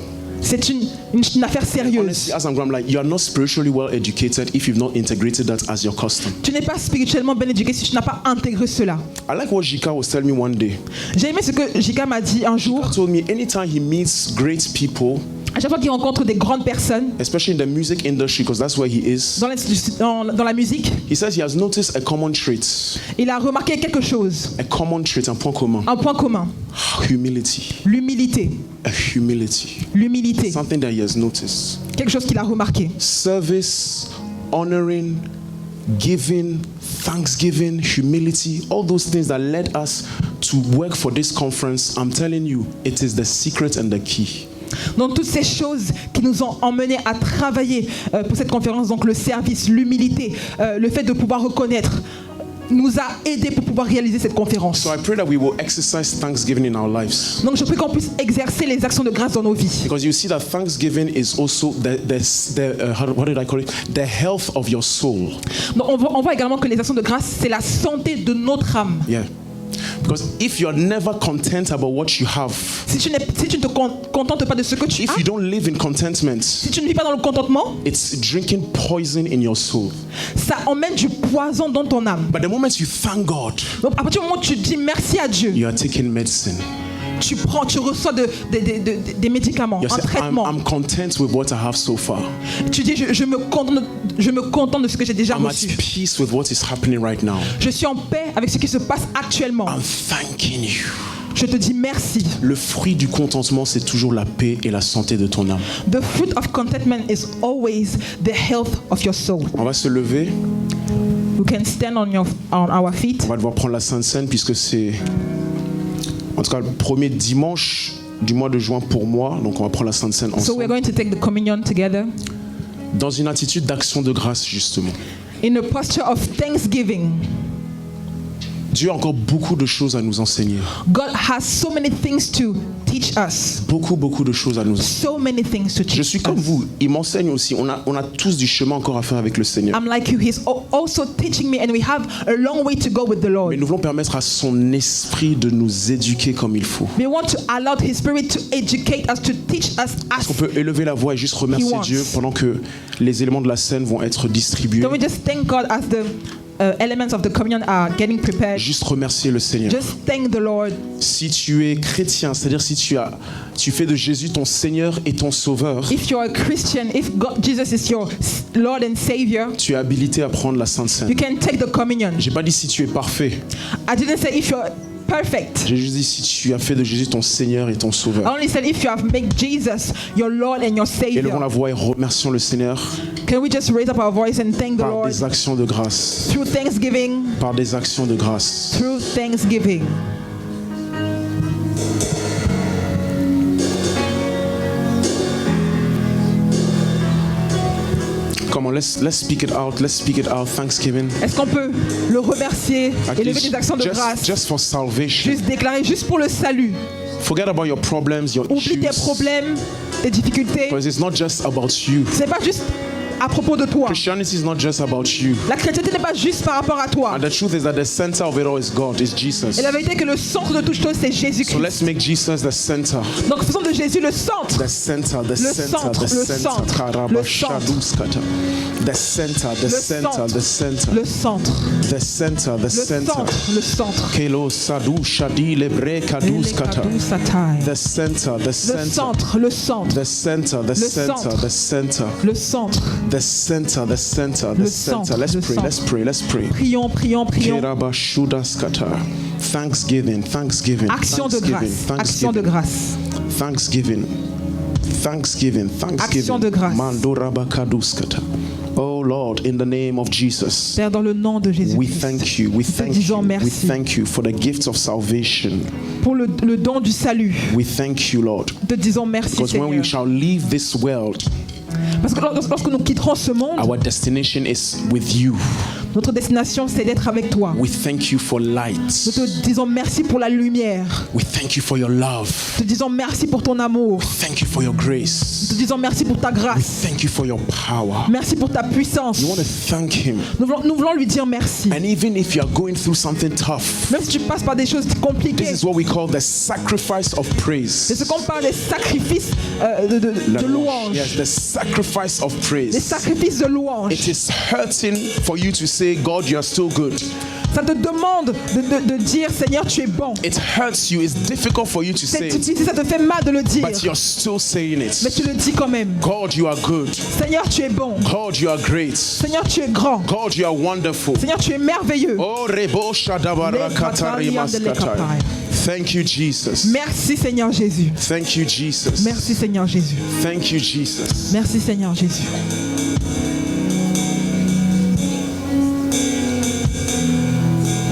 C'est une affaire sérieuse. Honestly, as I'm like, you are not spiritually well educated if you've not integrated that as your custom. Tu n'es pas spirituellement bien éduqué si tu n'as pas intégré cela. I like what Jika was telling me one day. J'ai aimé ce que Jika m'a dit un jour. He told me anytime he meets great people, à chaque fois qu'il rencontre des grandes personnes, especially in the music industry, because that's where he is, dans la musique, he says he has noticed a common trait. Il a remarqué quelque chose. A common trait, un point commun. Un point commun. Humility. L'humilité. A humility. L'humilité. Something that he has noticed. Quelque chose qu'il a remarqué. Service, honoring, giving, thanksgiving, humility, all those things that led us to work for this conference, I'm telling you, it is the secret and the key. Donc toutes ces choses qui nous ont emmenés à travailler pour cette conférence, donc le service, l'humilité, le fait de pouvoir reconnaître, nous a aidés pour pouvoir réaliser cette conférence. So I pray that we will exercise thanksgiving in our lives. Donc je prie qu'on puisse exercer les actions de grâce dans nos vies. Because you see that thanksgiving is also what did I call it? The health of your soul. Donc on voit également que les actions de grâce, c'est la santé de notre âme. Yeah. Because if you're never content about what you have, si tu ne te contentes pas de ce que tu as, if you don't live in contentment, si tu ne vis pas dans le contentement, it's drinking poison in your soul. Ça emmène du poison dans ton âme. But the moment you thank God, donc à partir du moment où tu dis merci à Dieu, you are taking medicine. Tu reçois des médicaments, un traitement. I'm content with what I have so far. Tu dis je me contente de ce que j'ai déjà reçu. I'm at peace with what is happening right now. Je suis en paix avec ce qui se passe actuellement. I'm thanking you. Je te dis merci. Le fruit du contentement, c'est toujours la paix et la santé de ton âme. The fruit of contentment is always the health of your soul. On va se lever. We can stand on our feet. On va devoir prendre la Sainte Seine puisque c'est en tout cas le premier dimanche du mois de juin pour moi. Donc on va prendre la Sainte Seine ensemble. So we're going to take the communion together. Dans une attitude d'action de grâce justement. In a posture of thanksgiving. Dieu a encore beaucoup de choses à nous enseigner. God has so many things to teach us. Beaucoup de choses à nous enseigner. So many things to teach us. Je suis comme vous, il m'enseigne aussi. On a tous du chemin encore à faire avec le Seigneur. I'm like you. He's also teaching me, and we have a long way to go with the Lord. Mais nous voulons permettre à son esprit de nous éduquer comme il faut. We want to allow His Spirit to educate us, to teach us Est-ce qu'on as. peut élever la voix et juste remercier Dieu pendant que les éléments de la scène vont être distribués? Can we just thank God as the elements of the communion are getting prepared? Juste remercier le Seigneur. Just thank the Lord. Si tu es chrétien, c'est-à-dire si tu fais de Jésus ton Seigneur et ton Sauveur, If you're a Christian, if Jesus is your Lord and Savior, tu es habilité à prendre la Sainte Seine. you can take the communion. J'ai pas dit si tu es parfait. I didn't say if you're perfect. J'ai juste dit si tu as fait de Jésus ton Seigneur et ton I Sauveur. only said if you have made Jesus your Lord and your Élevons la Savior. voix et remercions le Seigneur Can we just raise up our voice and thank the par Lord des actions de grâce. through Thanksgiving? Par des actions de grâce. Through Thanksgiving. Come on, let's speak it out. Let's speak it out. Thanksgiving. Est-ce qu'on peut le remercier At et lever least des actions de grâce? just for salvation. Juste déclarer, juste pour le salut. Forget about your problems, your Oublie tes issues. problèmes, tes difficultés. Because it's not just about you. C'est pas juste à propos de toi. Christianity is not just about you. La chrétienté n'est pas juste par rapport à toi. And the truth is that the center of it all is God, is Jesus. Et la vérité est que le centre de toute chose, c'est So Jésus-Christ. let's make Jesus the center. Donc faisons de Jésus le centre. The center, the Le center, centre, the le center. centre, Karaba le centre. shaduskata. The center, the Le center, centre. the center. Le centre. The center, the Le center. centre. Le centre. Kelo sadu shadi lebre kaduskata. The center, the Le center. centre. Le centre. The center, the Le center, centre. the center. Le centre. The center, the center, Le the center. centre, Let's le pray, centre. let's pray, let's pray. Prions, prions, prions. Keraba shudaskata. Thanksgiving, thanksgiving. Action de Thanksgiving, grâce. Action de grâce. Thanksgiving. Thanksgiving, Action thanksgiving. de grâce. Mandoraba kaduskata. Oh Lord, in the name of Jesus, Père, dans le nom de Jésus. we thank you, we thank disons you, we merci. thank you for the gifts of salvation. Pour le don du salut. We thank you, Lord, Te disons merci, because when we Seigneur. shall leave this world, Parce que lorsque nous quitterons ce monde, our destination is with you. notre destination, c'est d'être avec toi. We thank you for light. Nous te disons merci pour la lumière. We thank you for your love. Nous te disons merci pour ton amour. Thank you for your grace. Nous te disons merci pour ta We grâce. thank you for your power. Merci pour ta puissance. You want to thank him. Nous voulons lui dire merci. And even if you are going through something tough, Même si tu passes par des choses this compliquées. is what we call the sacrifice of C'est praise. ce qu'on parle des sacrifices de louange. Yes, the sacrifice of Des praise. sacrifices de louange. It is hurting for you to say, God, you are still good. Ça te demande de dire, Seigneur, tu es bon. It hurts you. It's difficult for you to say it, Ça te fait mal de le dire. but you're still saying Mais it. tu le dis quand même. God, you are good. Seigneur, tu es bon. God, you are great. Seigneur, tu es grand. God, you are wonderful. Seigneur, tu es merveilleux. Oh, Rebo Shadabara Katarima Skatai. Thank you, Jesus. Merci, Seigneur Jésus. Thank you, Jesus. Merci, Seigneur Jésus. Thank you, Jesus. Merci, Seigneur Jésus.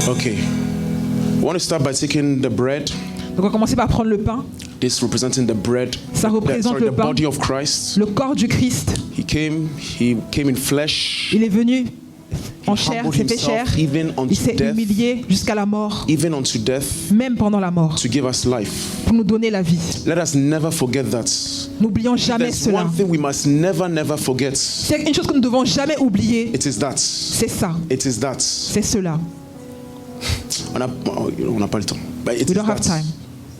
Okay. I want to start by taking the bread. Donc on va commencer par prendre le pain, This representing the bread. Ça représente the le pain. body of Christ. le corps du Christ. He came in flesh. Il est venu en chair, humbled s'est fait chair. himself even unto Il s'est death. humilié jusqu'à la mort, Even unto death, même pendant la mort, to give us life. pour nous donner la vie. Let us never forget that. N'oublions jamais There's cela. one thing we must never forget. C'est une chose que nous ne devons jamais oublier. It is that. C'est ça. It is that. C'est cela. On n'a pas le temps. But it We is don't have that. time.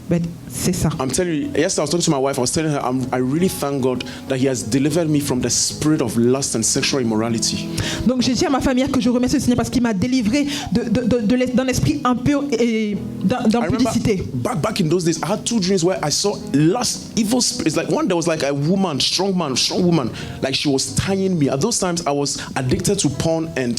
But c'est ça. I'm telling you, yesterday I was talking to my wife, I was telling her, I really thank God that He has delivered me from the spirit of lust and sexual immorality. Donc j'ai dit à ma famille que je remercie le Seigneur parce qu'il m'a délivré d'un esprit impur et I remember d'impudicité. back in those days, I had two dreams where I saw lust, evil spirits. Like one, there was like a woman, strong woman, like she was tying me. At those times, I was addicted to porn and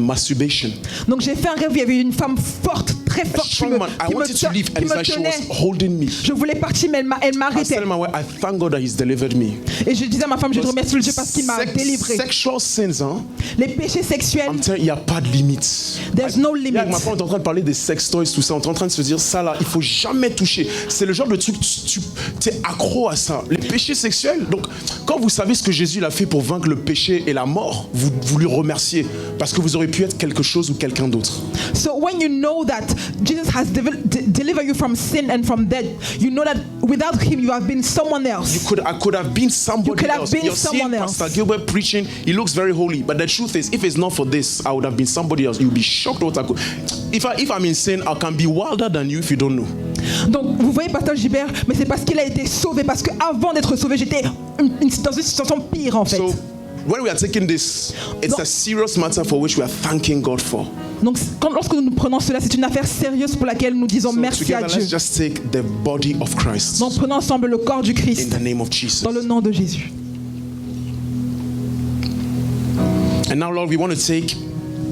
masturbation. Donc j'ai fait un rêve où il y avait une femme forte, très forte qui me tenait. Holding me. Je voulais partir, mais elle I was m'arrêtait. telling my wife, I thank God that He's delivered me. Et je disais à ma femme, je te remercie Dieu parce qu'il m'a délivré. Sexual sins, hein? Les péchés sexuels, I'm telling you, il n'y a pas de limite. there's no limit. Ma femme est en train de parler des sex toys, tout ça. On est en train de se dire, ça là, il faut jamais toucher. C'est le genre de truc, tu es accro à ça. Les péchés sexuels. Donc, quand vous savez ce que Jésus a fait pour vaincre le péché et la mort, vous lui remerciez. Parce que vous aurez pu être quelque chose ou quelqu'un d'autre. So when you know that Jesus has delivered you from sin and from death, you know that without him you have been someone else. I could have been somebody You could have else. been You're someone seeing else. Pastor Gilbert preaching, he looks very holy. But the truth is, if it's not for this, I would have been somebody else. You'll be shocked what I could. If I'm in sin, I can be wilder than you if you don't know. Donc vous voyez Pasteur Gilbert, mais c'est parce qu'il a été sauvé, parce qu'avant d'être sauvé, j'étais dans une situation pire en fait. So, when we are taking this, it's a serious matter for which we are thanking God for. Donc lorsque nous prenons cela, c'est une affaire sérieuse pour laquelle nous disons So merci à together, Dieu. let's just take the body of Christ Donc prenons ensemble le corps du in Christ the name of Jesus. dans le nom de Jésus. And now, Lord, we want to take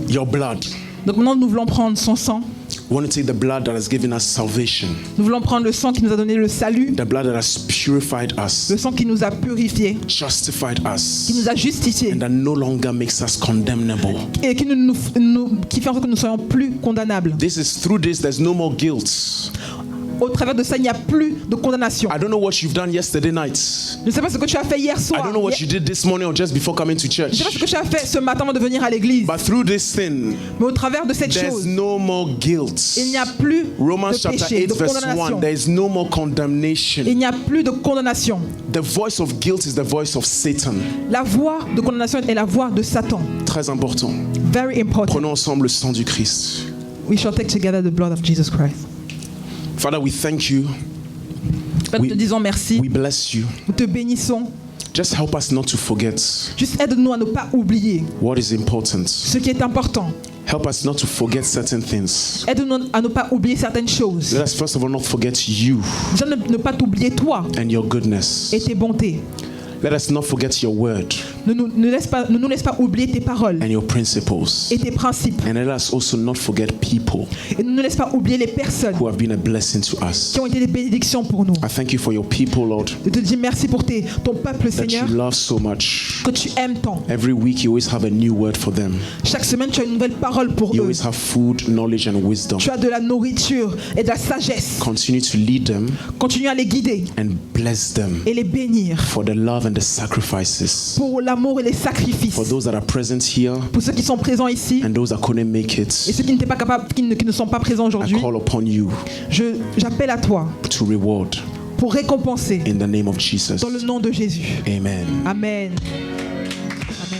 your blood. Donc maintenant nous voulons prendre son sang. We want to take the blood that has given us salvation, Nous voulons prendre le sang qui nous a donné le salut, the blood that has purified us, le sang qui nous a purifiés, justified qui us, nous a justifiés and that no longer makes us condemnable. et qui qui fait en sorte que nous soyons plus condamnables. This is through this, there's no more guilt. Au travers de ça, il n'y a plus de condamnation. I don't know what you've done yesterday night. Je ne sais pas ce que tu as fait hier I soir. don't know what Je you did this morning or just before coming to ne sais pas ce church. que tu as fait ce matin avant de venir à l'église. But through this sin, Mais au travers de cette there's chose, no more guilt. il n'y a plus Romans de chapter péché, 8 de verse condamnation. 1, there is no more condemnation. Il n'y a plus de condamnation. The voice of guilt is the voice of Satan. La voix de condamnation est la voix de Satan. Très important. Very important. Prenons ensemble le sang du Christ. We shall take together the blood of Jesus Christ. Father, we thank you. Père, nous te disons merci. We bless you. Nous te bénissons. Just help us not to forget Juste aide-nous à ne pas oublier what is important. ce qui est important. Help us not to forget certain things. Aide-nous à ne pas oublier certaines choses. Let us first of all not forget you Déjà, ne pas t'oublier toi and your goodness. et tes bontés. Let us not forget your word Ne nous laisse pas oublier tes paroles and your principles. et tes principes. And let us also not forget people Et ne nous laisse pas oublier les personnes who have been a blessing to us. qui ont été des bénédictions pour nous. I thank you for your people, Lord, Je te dis merci pour ton peuple, that Seigneur, you love so much. que tu aimes tant. Every week you always have a new word for them. Chaque semaine, tu as une nouvelle parole pour You eux. always have food, knowledge, and wisdom. Tu as de la nourriture et de la sagesse. Continue to lead them Continue à les guider and bless them et les bénir for the love and the sacrifices. pour l'amour et les sacrifices. For those that are present here Pour ceux qui sont présents ici and those that couldn't make et it, ceux qui n'étaient pas capables, qui ne sont pas présents I aujourd'hui, call upon you j'appelle à toi to reward pour récompenser in the name of Jesus. dans le nom de Jésus. Amen. Amen. Amen.